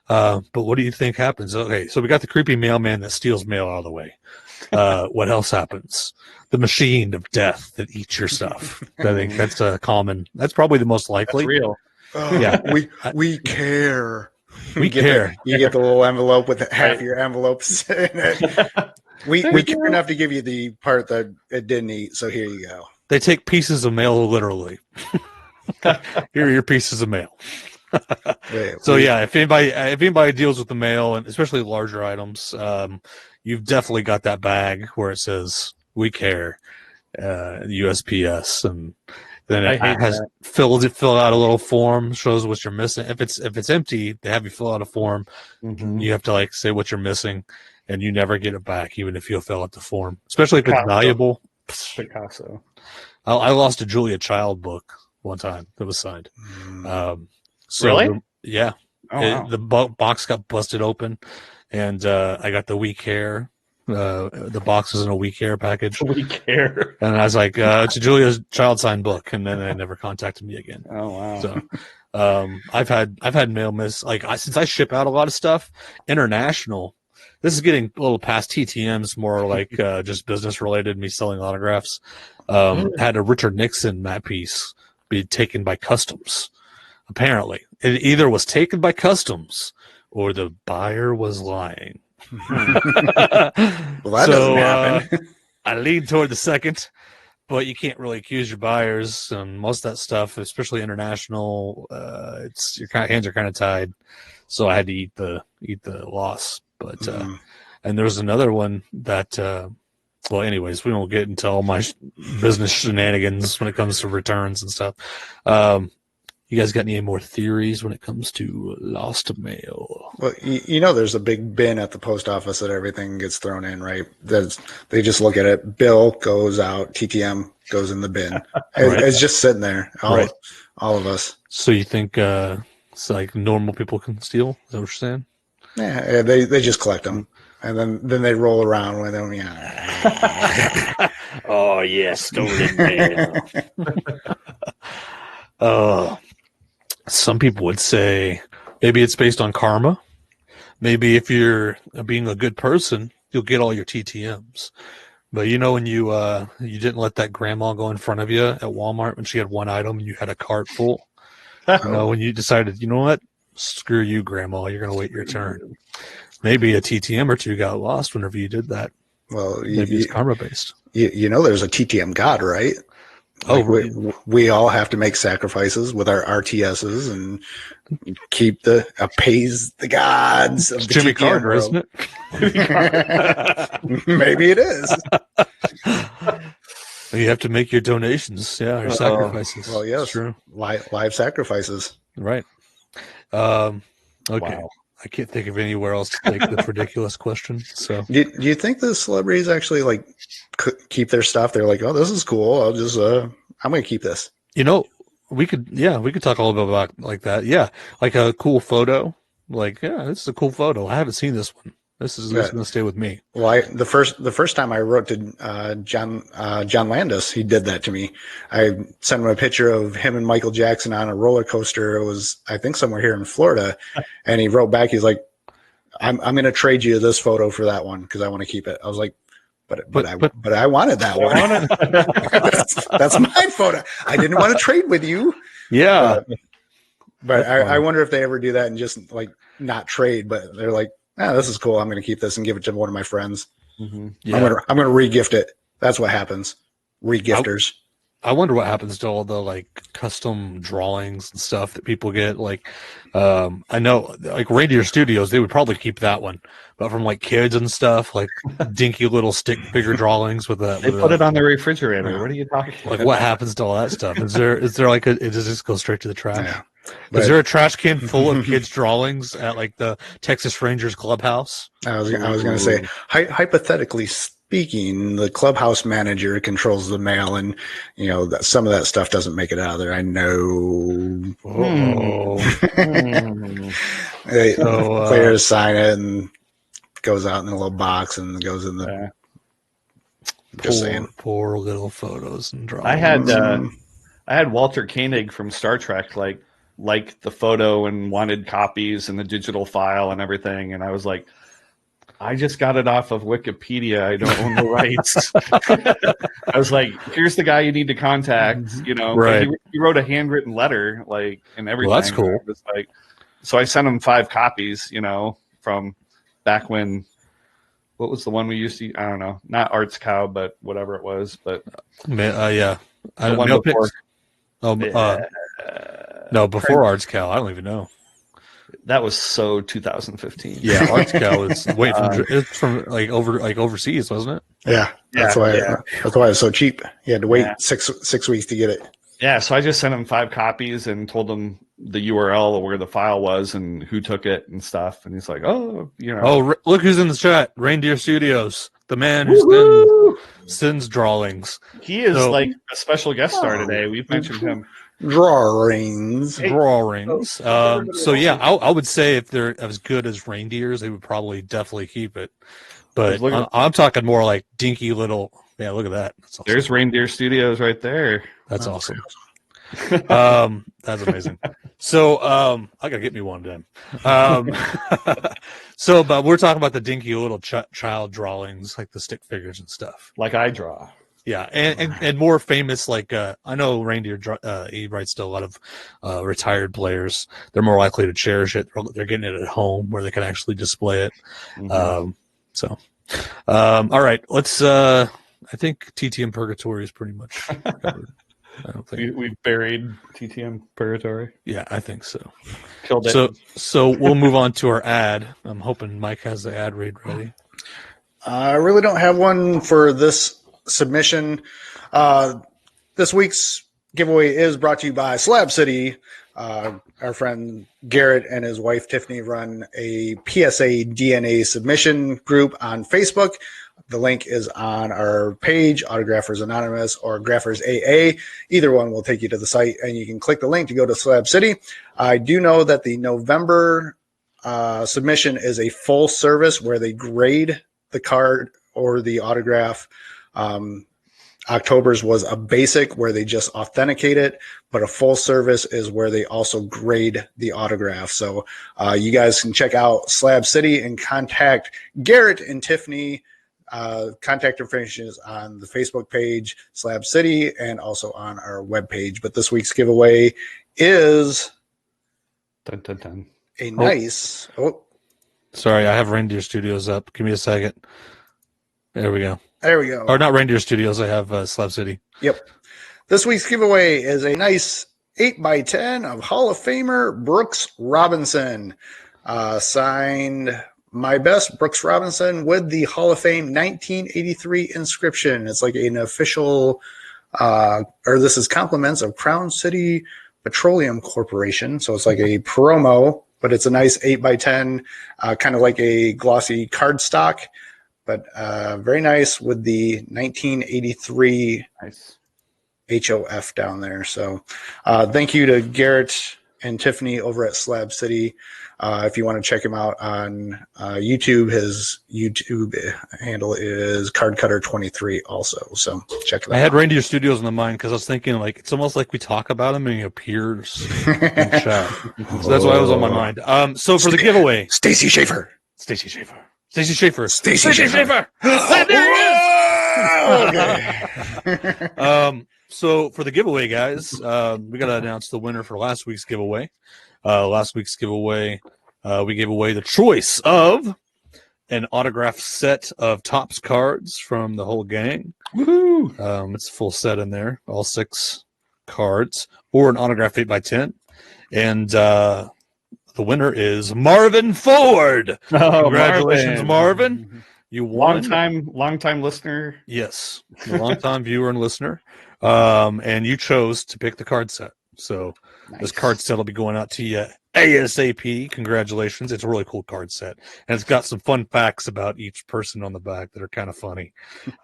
But what do you think happens? Okay, so we got the creepy mailman that steals mail out of the way. What else happens? The machine of death that eats your stuff. I think that's a common. That's probably the most likely. That's real. Yeah, we care. We care. You get the little envelope with half your envelopes in it. We care enough to give you the part that it didn't eat. So here you go. They take pieces of mail literally. Here are your pieces of mail. So yeah, if anybody deals with the mail, and especially larger items, you've definitely got that bag where it says "We care," USPS, and then it has fill out a little form, shows what you're missing. If it's empty, they have you fill out a form. You have to say what you're missing, and you never get it back, even if you fill out the form, especially if it's Picasso. valuable. Picasso. I lost a Julia Child book one time that was signed. So Really? yeah. Oh, wow. The box got busted open, and I got the We Care. The box was in a We Care package. We care. And I was like, it's a Julia Child signed book, and then they never contacted me again. Oh, wow. So I've had mail miss. Like since I ship out a lot of stuff international. This is getting a little past TTMs, more like just business related. Me selling autographs. Had a Richard Nixon matte piece be taken by customs. Apparently, it either was taken by customs or the buyer was lying. Well, that doesn't happen. I lean toward the second, but you can't really accuse your buyers on most of that stuff, especially international. It's your hands are kind of tied, so I had to eat the loss. But and there was another one that. Well, anyways, we won't get into all my business shenanigans when it comes to returns and stuff. You guys got any more theories when it comes to lost mail? Well, there's a big bin at the post office that everything gets thrown in, right? They just look at it. Bill goes out, TTM goes in the bin. Right. It's just sitting there, all of us. So you think it's like normal people can steal? Is that what you're saying? Yeah, they just collect them. And then they roll around with them. Oh, yeah, stolen mail. Some people would say maybe it's based on karma. Maybe if you're being a good person, you'll get all your TTMs. But when you didn't let that grandma go in front of you at Walmart when she had one item and you had a cart full. When you decided, you know what? Screw you, grandma. You're going to wait your turn. Maybe a TTM or two got lost whenever you did that. Well, maybe it's karma based. There's a TTM God, right? We all have to make sacrifices with our RTSs and keep appease the gods of the Jimmy TTM Carter, world. Isn't it? Maybe it is. You have to make your donations, your sacrifices. Well, yes, true. Live sacrifices, right? Okay. Wow. I can't think of anywhere else to take this ridiculous question. So, do you think the celebrities actually keep their stuff? They're like, oh, this is cool. I'll just I'm going to keep this. We could talk a little bit about like that. Yeah, like a cool photo. Like, yeah, this is a cool photo. I haven't seen this one. This is going to stay with me. Well, the first time I wrote to John Landis, he did that to me. I sent him a picture of him and Michael Jackson on a roller coaster. It was, I think, somewhere here in Florida, and he wrote back. He's like, "I'm going to trade you this photo for that one because I want to keep it." I was like, "But I wanted that one. That's my photo. I didn't want to trade with you." Yeah, but I wonder if they ever do that and just not trade, but they're like, this is cool. I'm going to keep this and give it to one of my friends. Mm-hmm. Yeah. I'm going to re-gift it. That's what happens. Re-gifters. I wonder what happens to all the custom drawings and stuff that people get. I know Reindeer Studios, they would probably keep that one, but from kids and stuff, dinky little stick figure drawings with that. They put it on the refrigerator. What are you talking about? What happens to all that stuff? Is there does it just go straight to the trash? Yeah. Is there a trash can full of kids' drawings at the Texas Rangers clubhouse? I was going to say, hypothetically speaking, the clubhouse manager controls the mail, and some of that stuff doesn't make it out of there. I know. Players sign it and goes out in a little box and goes in the. Poor little photos and drawings. I had Walter Koenig from Star Trek like the photo and wanted copies and the digital file and everything, and I was like, I just got it off of Wikipedia. I don't own the rights. I was like, here's the guy you need to contact. Right. He wrote a handwritten letter and everything. Well, that's cool. So I sent him 5 copies. From back when. What was the one we used to? I don't know, not Arts Cow, but whatever it was. But yeah, the one before. No, before Arts Cow, I don't even know. That was so 2015. Yeah, Arts Cow is it's from overseas, wasn't it? Yeah, that's why it was so cheap. You had to wait 6 weeks to get it. Yeah, so I just sent him 5 copies and told him the URL of where the file was and who took it and stuff. And he's like, "Oh, you know, Oh, look who's in the chat. Reindeer Studios, the man who woohoo!" sends drawings. He is So- like a special guest star today. We've mentioned him. Drawings. Hey. Drawings. everybody So yeah, else- I would say if they're as good as reindeers, they would probably definitely keep it. But Look at- I'm talking more like dinky little. Yeah, look at that. That's awesome. There's Reindeer Studios right there. That's Oh, awesome. That's amazing. So I gotta get me one then. But we're talking about the dinky little child drawings, like the stick figures and stuff. Like I draw. Yeah, and more famous, like I know Reindeer he writes to a lot of retired players. They're more likely to cherish it. They're getting it at home where they can actually display it. Mhm. All right, let's. I think TTM Purgatory is pretty much covered. I don't think. We've buried TTM Purgatory. Yeah, I think so. Killed it. So we'll move on to our ad. I'm hoping Mike has the ad read ready. I really don't have one for this submission. This week's giveaway is brought to you by Slab City. Our friend Garrett and his wife Tiffany run a PSA DNA submission group on Facebook. The link is on our page, Autographers Anonymous or Graphers AA. Either one will take you to the site, and you can click the link to go to Slab City. I do know that the November submission is a full service where they grade the card or the autograph. October's was a basic where they just authenticate it, but a full service is where they also grade the autograph. So you guys can check out Slab City and contact Garrett and Tiffany. Contact information is on the Facebook page, Slab City, and also on our webpage. But this week's giveaway is Dun, dun, dun. a nice. Sorry, I have Reindeer Studios up. Give me a second. There we go. There we go. Or not Reindeer Studios. I have Slab City. Yep. This week's giveaway is a nice 8x10 of Hall of Famer Brooks Robinson. Signed My Best Brooks Robinson with the Hall of Fame 1983 inscription. It's like an official, this is compliments of Crown City Petroleum Corporation. So it's like a promo, but it's a nice 8x10, kind of like a glossy cardstock, but very nice with the 1983 Nice. HOF down there. So thank you to Garrett and Tiffany over at Slab City. If you want to check him out on YouTube, his YouTube handle is CardCutter23 also. So check that out. I had Reindeer Studios in the mind because I was thinking like it's almost like we talk about him and he appears in chat. So that's why it was on my mind. So for the giveaway, Stacy Schaefer. Stacey Schaefer. Stacey Schaefer. Stacey Schaefer. Okay. So for the giveaway, guys, we got to announce the winner for last week's giveaway. Last week's giveaway, we gave away the choice of an autographed set of Topps cards from the whole gang. Woohoo! It's a full set in there, all 6 cards, or an autographed 8x10. And the winner is Marvin Ford. Oh, Congratulations, Marvin. You won. Long time listener. Yes, a long-time viewer and listener. And you chose to pick the card set. So this card set will be going out to you ASAP. Congratulations. It's a really cool card set. And it's got some fun facts about each person on the back that are kind of funny.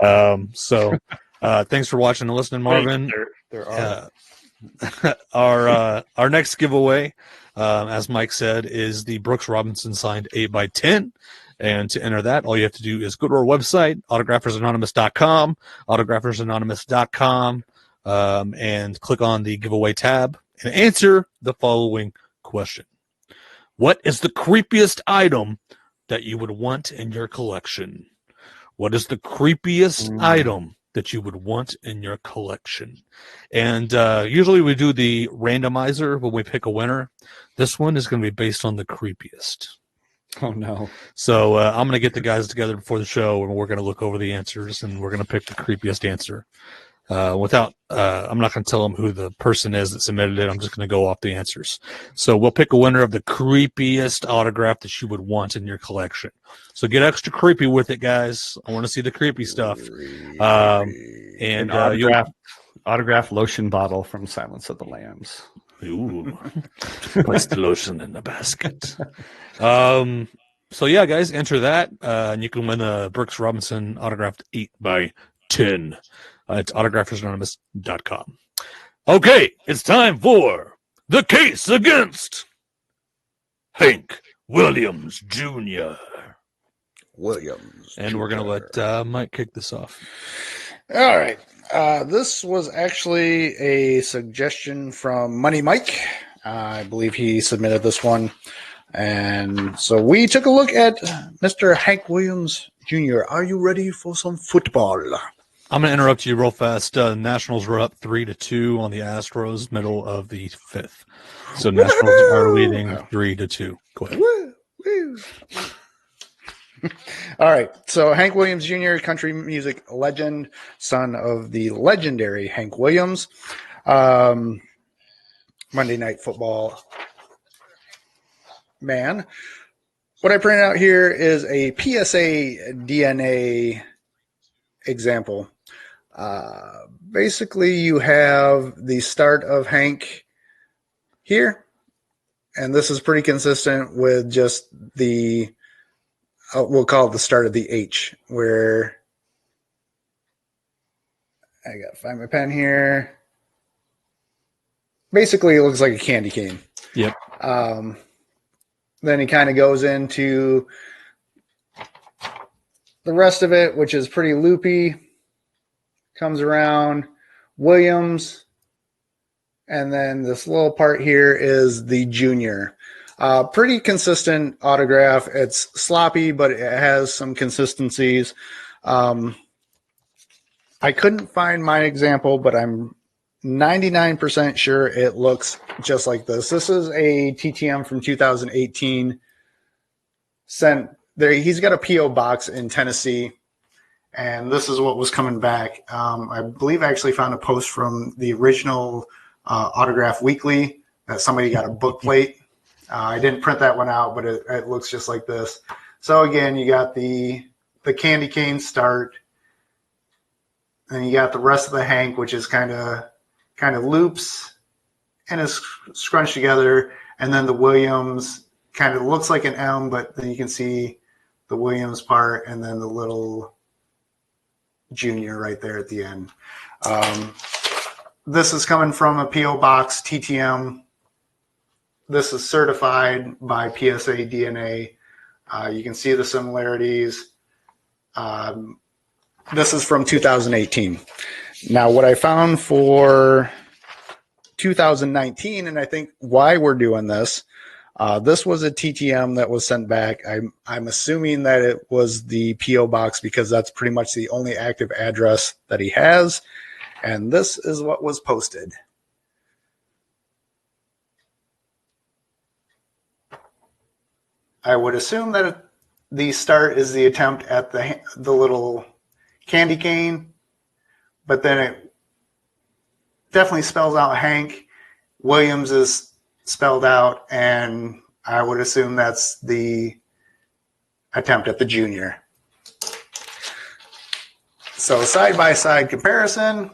Thanks for watching and listening, Marvin. There are. Our next giveaway, as Mike said, is the Brooks Robinson signed 8x10. And to enter that, all you have to do is go to our website, autographersanonymous.com, autographersanonymous.com, and click on the giveaway tab and answer the following question. What is the creepiest item that you would want in your collection? What is the creepiest item that you would want in your collection? And usually we do the randomizer when we pick a winner. This one is going to be based on the creepiest. Oh, no. So I'm going to get the guys together before the show, and we're going to look over the answers, and we're going to pick the creepiest answer. I'm not going to tell them who the person is that submitted it. I'm just going to go off the answers. So we'll pick a winner of the creepiest autograph that you would want in your collection. So get extra creepy with it, guys. I want to see the creepy stuff. An autographed autographed lotion bottle from Silence of the Lambs. Ooh, place the lotion in the basket. So yeah, guys, enter that, and you can win a Brooks Robinson autographed 8x10. It's autographersanonymous.com. Okay, it's time for the case against Hank Williams Jr. Williams. And we're gonna let Mike kick this off. All right. This was actually a suggestion from Money Mike. I believe he submitted this one. And so we took a look at Mr. Hank Williams Jr. Are you ready for some football? I'm going to interrupt you real fast. Nationals were up 3-2 on the Astros, middle of the fifth. So Nationals are leading 3-2. Go ahead. Woo, woo. All right. So Hank Williams Jr., country music legend, son of the legendary Hank Williams. Monday Night Football man. What I printed out here is a PSA DNA example. Basically, you have the start of Hank here, and this is pretty consistent with just the, we'll call it the start of the H, where I got to find my pen here. Basically, it looks like a candy cane. Yep. Then he kind of goes into the rest of it, which is pretty loopy. Comes around Williams, and then this little part here is the junior. Pretty consistent autograph. It's sloppy, but it has some consistencies. I couldn't find my example, but I'm 99% sure it looks just like this. This is a TTM from 2018. Sent there. He's got a PO box in Tennessee, and this is what was coming back. I believe I actually found a post from the original Autograph Weekly that somebody got a book plate. I didn't print that one out, but it looks just like this. So again, you got the candy cane start, and you got the rest of the Hank, which is kind of loops and is scrunched together, and then the Williams kind of looks like an M, but then you can see the Williams part, and then the little junior right there at the end. This is coming from a PO Box TTM. This is certified by PSA DNA. You can see the similarities. This is from 2018. Now, what I found for 2019, and I think why we're doing this, this was a TTM that was sent back. I'm assuming that it was the PO box because that's pretty much the only active address that he has. And this is what was posted. I would assume that the start is the attempt at the little candy cane, but then it definitely spells out Hank. Williams is spelled out, and I would assume that's the attempt at the junior. So side-by-side comparison,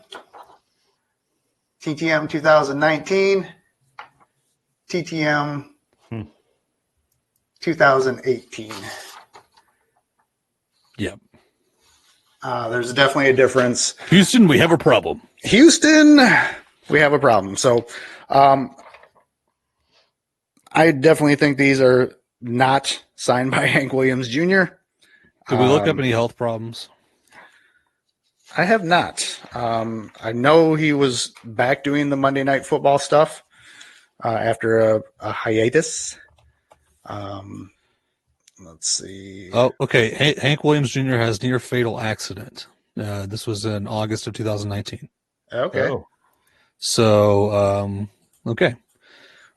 TTM 2019, TTM 2018. Yep. There's definitely a difference. Houston, we have a problem. Houston, we have a problem. So I definitely think these are not signed by Hank Williams Jr. Did we look up any health problems? I have not. I know he was back doing the Monday Night Football stuff after a hiatus. Let's see. Oh, okay. Hank Williams Jr. has near fatal accident. This was in August of 2019. Okay. Oh. So, okay.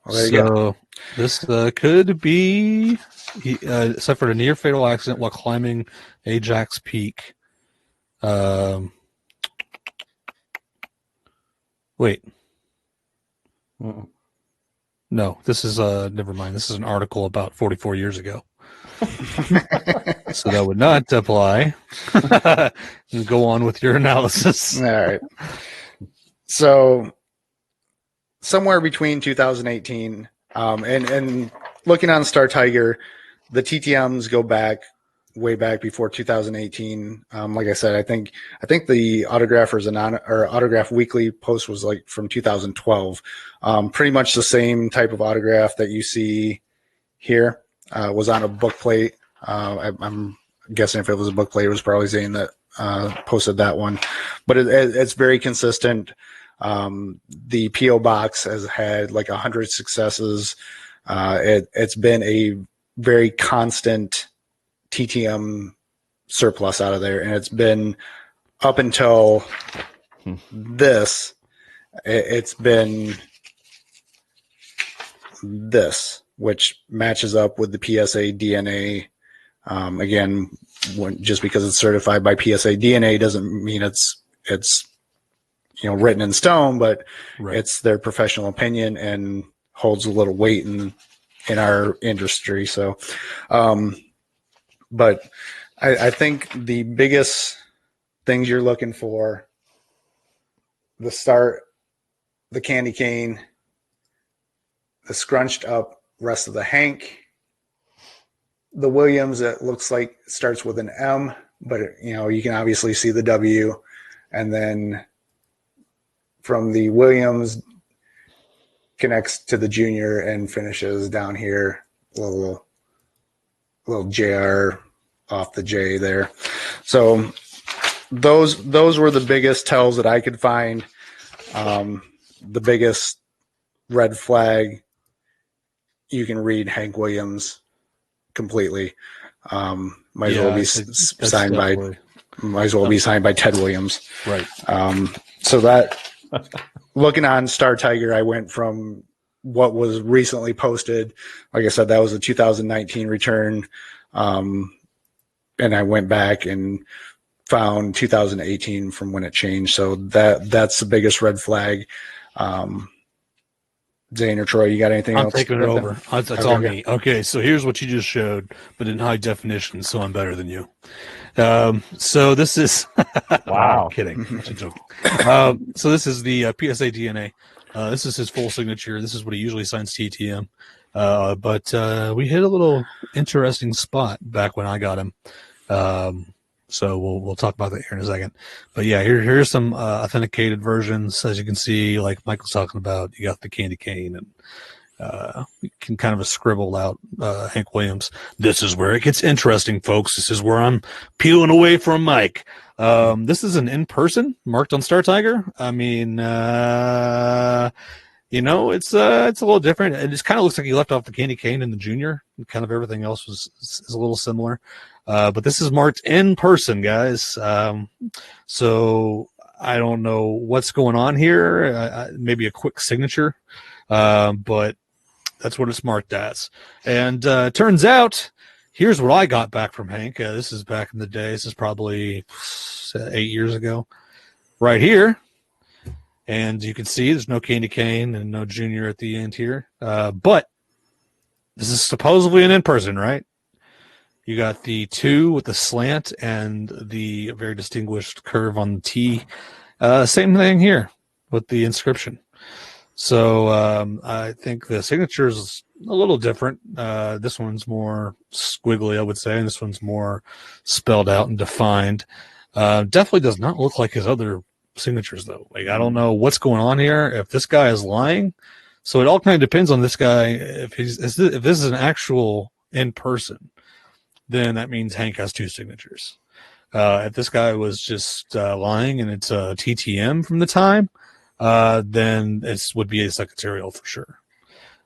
Well, there you go. This could be, he suffered a near fatal accident while climbing Ajax Peak. Wait. No, this is never mind. This is an article about 44 years ago. So that would not apply. Go on with your analysis. All right. So somewhere between 2018 and looking on Star Tiger, the TTMs go back way back before 2018. Like I said, I think the Autographers or Autograph Weekly post was like from 2012. Pretty much the same type of autograph that you see here was on a book plate. I'm guessing if it was a book plate, it was probably Zane that posted that one, but it's very consistent. The PO box has had like 100 successes. It's been a very constant TTM surplus out of there, and it's been up until this. It's been this, which matches up with the PSA DNA. Again, just because it's certified by PSA DNA doesn't mean it's written in stone, but it's their professional opinion and holds a little weight in our industry. So, but I think the biggest things you're looking for, the candy cane, the scrunched up rest of the Hank, the Williams, it looks like starts with an M, but you can obviously see the W, and then from the Williams connects to the Junior and finishes down here, little JR off the J there. So those were the biggest tells that I could find. The biggest red flag, you can read Hank Williams completely. Might as well be signed by Ted Williams. Right. So that looking on Star Tiger, I went from what was recently posted. Like I said, that was a 2019 return. And I went back and found 2018 from when it changed. So that's the biggest red flag. Zane or Troy, you got anything else? I'm taking it over. That's on me. Okay, so here's what you just showed, but in high definition, so I'm better than you. So this is wow. I'm kidding. That's a joke. So this is the PSA DNA. This is his full signature. This is what he usually signs TTM. But we hit a little interesting spot back when I got him. So we'll talk about that here in a second. But yeah, here's some authenticated versions. As you can see, like Michael's talking about, you got the candy cane, and you can kind of scribble out Hank Williams. This is where it gets interesting, folks. This is where I'm peeling away from Mike. This is an in-person marked on Star Tiger. I mean, it's a little different. It just kind of looks like he left off the candy cane and the Junior. And kind of everything else is a little similar. But this is marked in person, guys. So I don't know what's going on here. Maybe a quick signature, but that's what it's marked as. And turns out, here's what I got back from Hank. This is back in the day. This is probably 8 years ago, right here. And you can see there's no candy cane and no Junior at the end here. But this is supposedly an in-person, right? You got the 2 with the slant and the very distinguished curve on the T. Same thing here with the inscription. So I think the signature is a little different. This one's more squiggly, I would say, and this one's more spelled out and defined. Definitely does not look like his other signatures, though. Like, I don't know what's going on here, if this guy is lying. So it all kind of depends on this guy. If this is an actual in-person, then that means Hank has 2 signatures. If this guy was just lying and it's a TTM from the time, then this would be a secretarial for sure.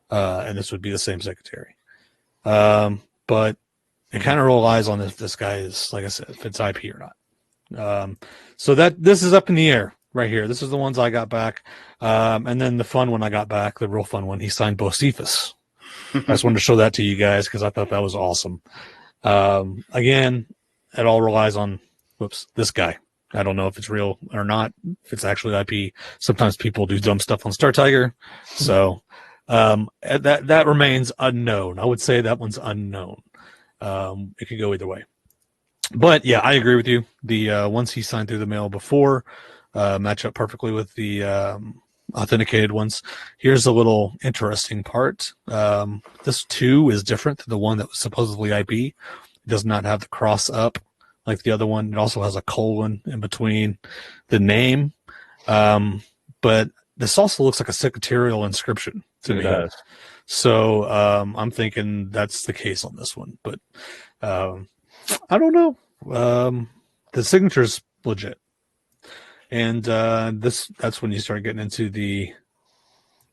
And this would be the same secretary. But it kind of relies on if this guy is, like I said, if it's IP or not. So this is up in the air right here. This is the ones I got back. And then the fun one I got back, the real fun one, he signed Bocephus. I just wanted to show that to you guys because I thought that was awesome. Again, it all relies on, this guy. I don't know if it's real or not, if it's actually IP. Sometimes people do dumb stuff on Star Tiger. So, that remains unknown. I would say that one's unknown. It could go either way. But yeah, I agree with you. The ones he signed through the mail before, match up perfectly with the authenticated ones. Here's a little interesting part. This 2 is different than the one that was supposedly IB. It does not have the cross up like the other one. It also has a colon in between the name. But this also looks like a secretarial inscription to me. Does. So I'm thinking that's the case on this one. But I don't know. The signature's legit. And that's when you start getting into the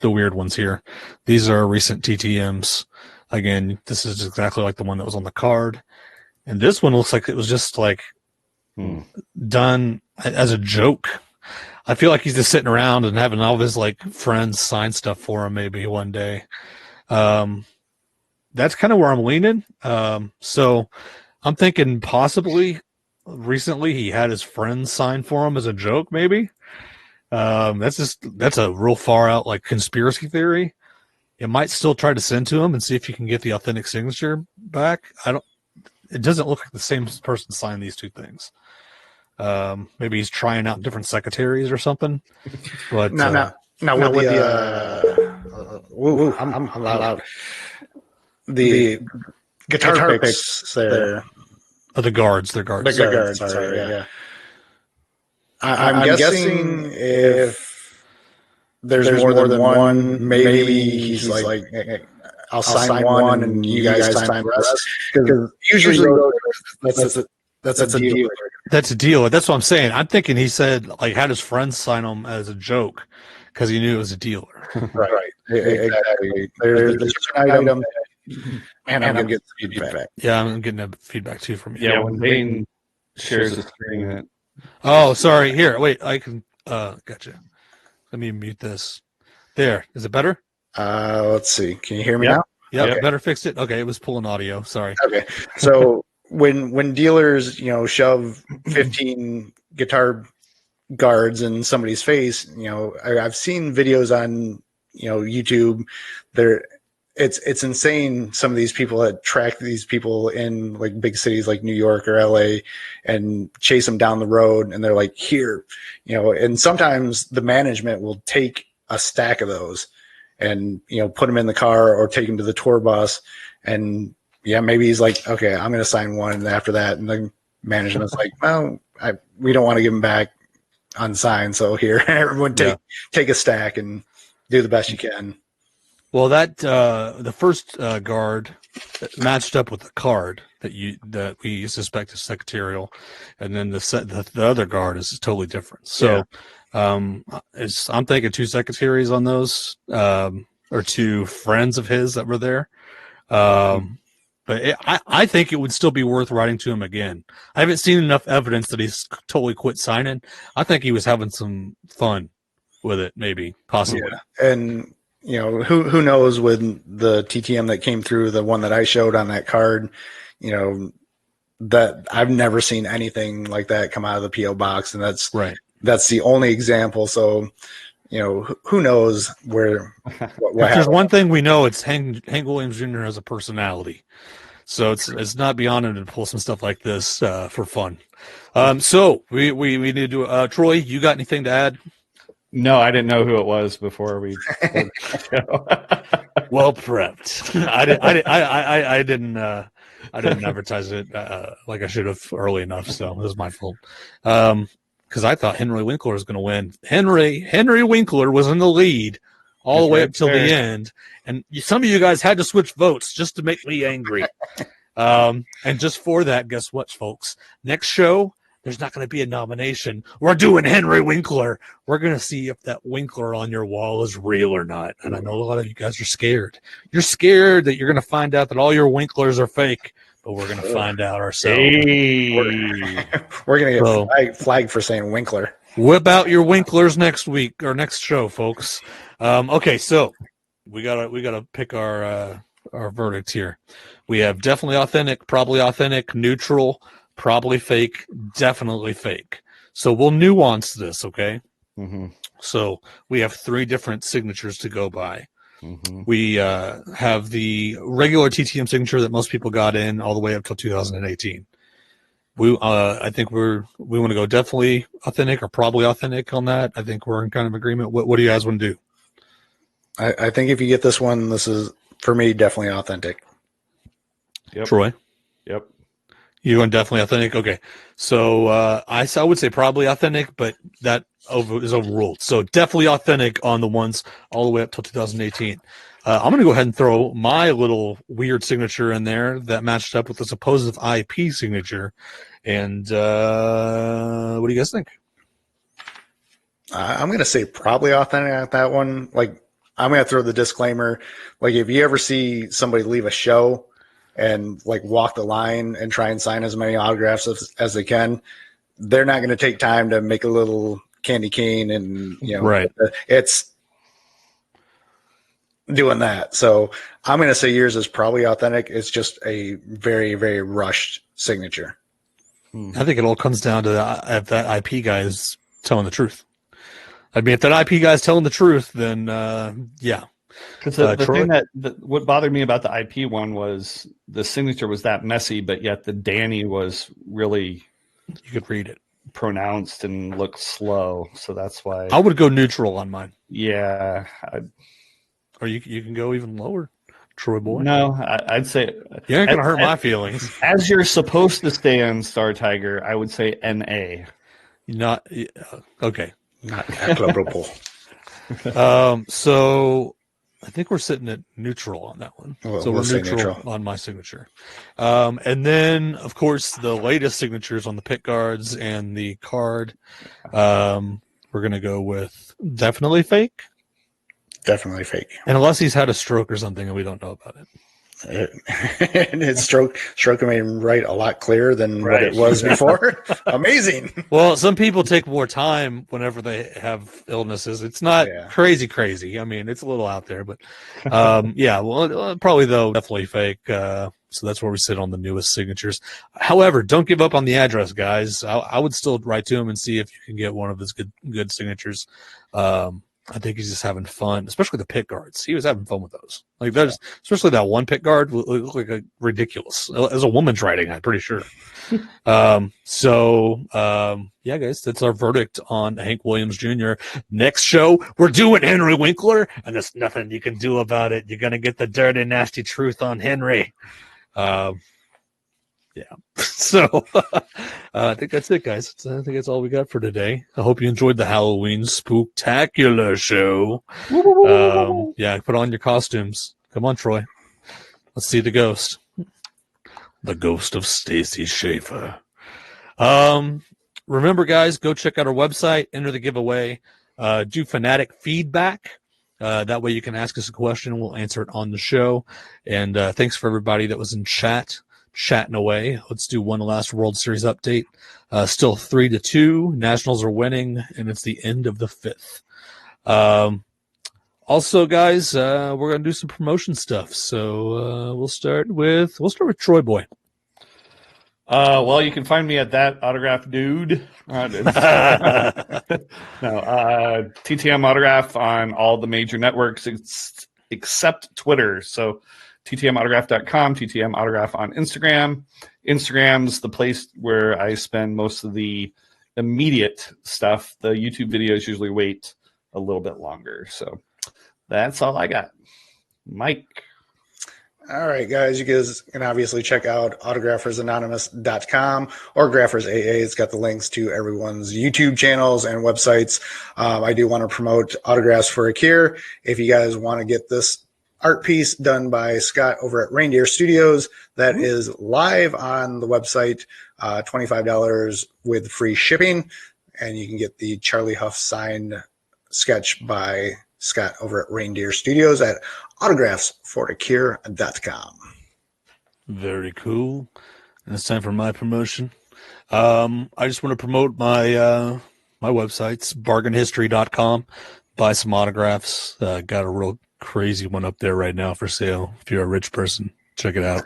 weird ones here. These are recent TTMs. Again, this is exactly like the one that was on the card. And this one looks like it was just like done as a joke. I feel like he's just sitting around and having all of his like friends sign stuff for him maybe one day. That's kind of where I'm leaning. So I'm thinking possibly recently he had his friends sign for him as a joke, maybe. That's a real far out like conspiracy theory. It might still try to send to him and see if you can get the authentic signature back. It doesn't look like the same person signed these 2 things. Maybe he's trying out different secretaries or something. But now with the I'm loud. The guitar picks there. Oh, the guards. They're guards. The guards. Sorry, yeah. I'm guessing if there's more than one, maybe he's like, I'll sign one and you guys sign the rest. Because usually that's a deal. That's a deal. That's what I'm saying. I'm thinking he said like had his friends sign them as a joke because he knew it was a dealer. Right. Exactly. There's an item. Man, I'm getting feedback. Yeah, I'm getting that feedback too from you. Yeah, when Bane shares the screen. Oh, sorry. Here, wait. I can. Gotcha. Let me mute this. There. Is it better? Let's see. Can you hear me now? Yeah. Okay. Better fixed it. Okay, it was pulling audio. Sorry. Okay. So when dealers shove 15 guitar guards in somebody's face, I've seen videos on YouTube. It's insane. Some of these people that track these people in like big cities like New York or LA and chase them down the road, and they're like, here, and sometimes the management will take a stack of those and put them in the car or take them to the tour bus, and maybe he's like, okay, I'm going to sign one, and after that, and the management's like, well, we don't want to give them back unsigned, so here, everyone take a stack and do the best you can. Well, that the first guard matched up with the card that we suspect is secretarial, and then the other guard is totally different. So, I'm thinking 2 secretaries on those, or 2 friends of his that were there. But I think it would still be worth writing to him again. I haven't seen enough evidence that he's totally quit signing. I think he was having some fun with it, maybe, possibly. Yeah. And who knows with the TTM that came through, the one that I showed on that card, that I've never seen anything like that come out of the PO box, and that's right. That's the only example. So, who knows what there's one thing we know, it's Hank Williams Jr. has a personality. So it's not beyond him to pull some stuff like this for fun. So we need to Troy, you got anything to add? No, I didn't know who it was before we. Well prepped. I didn't advertise it like I should have early enough, so it was my fault. Because I thought Henry Winkler was going to win. Henry Winkler was in the lead all the way up till the end, and some of you guys had to switch votes just to make me angry. And just for that, guess what, folks? Next show, there's not going to be a nomination. We're doing Henry Winkler. We're going to see if that Winkler on your wall is real or not. And I know a lot of you guys are scared. You're scared that you're going to find out that all your Winklers are fake, but we're going to find out ourselves. Hey. We're going to get flagged for saying Winkler. Whip out your Winklers next week or next show, folks. Okay, so we gotta pick our verdict here. We have definitely authentic, probably authentic, neutral, probably fake, definitely fake. So we'll nuance this, okay? Mm-hmm. So we have 3 different signatures to go by. Mm-hmm. We have the regular TTM signature that most people got in all the way up till 2018. I think we want to go definitely authentic or probably authentic on that. I think we're in kind of agreement. What do you guys want to do? I think if you get this one, this is, for me, definitely authentic. Yep. Troy? Yep. You want definitely authentic? Okay. So I would say probably authentic, but that is overruled. So definitely authentic on the ones all the way up till 2018. I'm going to go ahead and throw my little weird signature in there that matched up with the supposed IP signature. And what do you guys think? I'm going to say probably authentic at that one. Like, I'm going to throw the disclaimer. Like, if you ever see somebody leave a show and like walk the line and try and sign as many autographs as they can, they're not going to take time to make a little candy cane and, Right. It's doing that. So I'm going to say yours is probably authentic. It's just a very, very rushed signature. I think it all comes down to if that IP guy is telling the truth. I mean, if that IP guy is telling the truth, then yeah. Because the Troy? thing what bothered me about the IP one was the signature was that messy, but yet the Danny was really, you could read it, pronounced and looked slow. So that's why I would go neutral on mine. Yeah. Or you can go even lower, Troy boy. No, I'd say You ain't gonna hurt my feelings. As you're supposed to stay on Star Tiger, I would say NA. Not okay. Not equitable. So I think we're sitting at neutral on that one. Well, so we'll we're say neutral on my signature. And then, of course, the latest signatures on the pick guards and the card. We're going to go with definitely fake. Definitely fake. And unless he's had a stroke or something and we don't know about it. And his stroke made him write a lot clearer than what it was before. Amazing. Well, some people take more time whenever they have illnesses. It's not crazy. I mean, it's a little out there, but yeah. Well, probably though, definitely fake. So that's where we sit on the newest signatures. However, don't give up on the address, guys. I would still write to him and see if you can get one of his good signatures. I think he's just having fun, especially the pick guards. He was having fun with those. Like there's especially that one pick guard looked like a ridiculous as a woman's writing. I'm pretty sure. Yeah, guys, that's our verdict on Hank Williams Jr. Next show, we're doing Henry Winkler, and there's nothing you can do about it. You're gonna get the dirty, nasty truth on Henry. Yeah. So I think that's it, guys. I think that's all we got for today. I hope you enjoyed the Halloween spooktacular show. Yeah, put on your costumes. Come on, Troy. Let's see the ghost. The ghost of Stacy Schaefer. Remember, guys, go check out our website, enter the giveaway, do fanatic feedback. That way you can ask us a question and we'll answer it on the show. And thanks for everybody that was in chatting away. Let's do one last World Series update. Still 3-2. Nationals are winning, and it's the end of the fifth. Also, guys, we're gonna do some promotion stuff. So we'll start with Troy Boy. Well, you can find me at that autograph dude. TTM autograph on all the major networks except Twitter. So ttmautograph.com, TTM autograph on Instagram. Instagram's the place where I spend most of the immediate stuff. The YouTube videos usually wait a little bit longer. So that's all I got. Mike. All right, guys, you guys can obviously check out autographersanonymous.com or Graphers AA. It's got the links to everyone's YouTube channels and websites. I do want to promote Autographs for a Cure. If you guys want to get this art piece done by Scott over at Reindeer Studios, that is live on the website, $25 with free shipping. And you can get the Charlie Huff signed sketch by Scott over at Reindeer Studios at autographsforthecure.com. Very cool. And it's time for my promotion. I just want to promote my my websites, bargainhistory.com. Buy some autographs. Got a real crazy one up there right now for sale. If you're a rich person, check it out.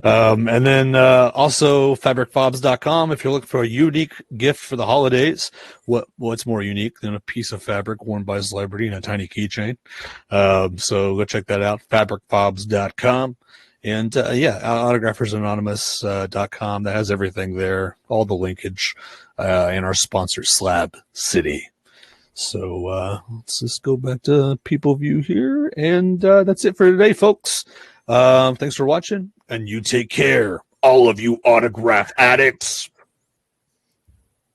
And then also fabricfobs.com. If you're looking for a unique gift for the holidays, what's more unique than a piece of fabric worn by a celebrity and a tiny keychain? So go check that out, fabricfobs.com. And autographersanonymous.com. That has everything there, all the linkage, and our sponsor, Slab City. So let's just go back to people view here. And that's it for today, folks. Thanks for watching, and you take care, all of you autograph addicts.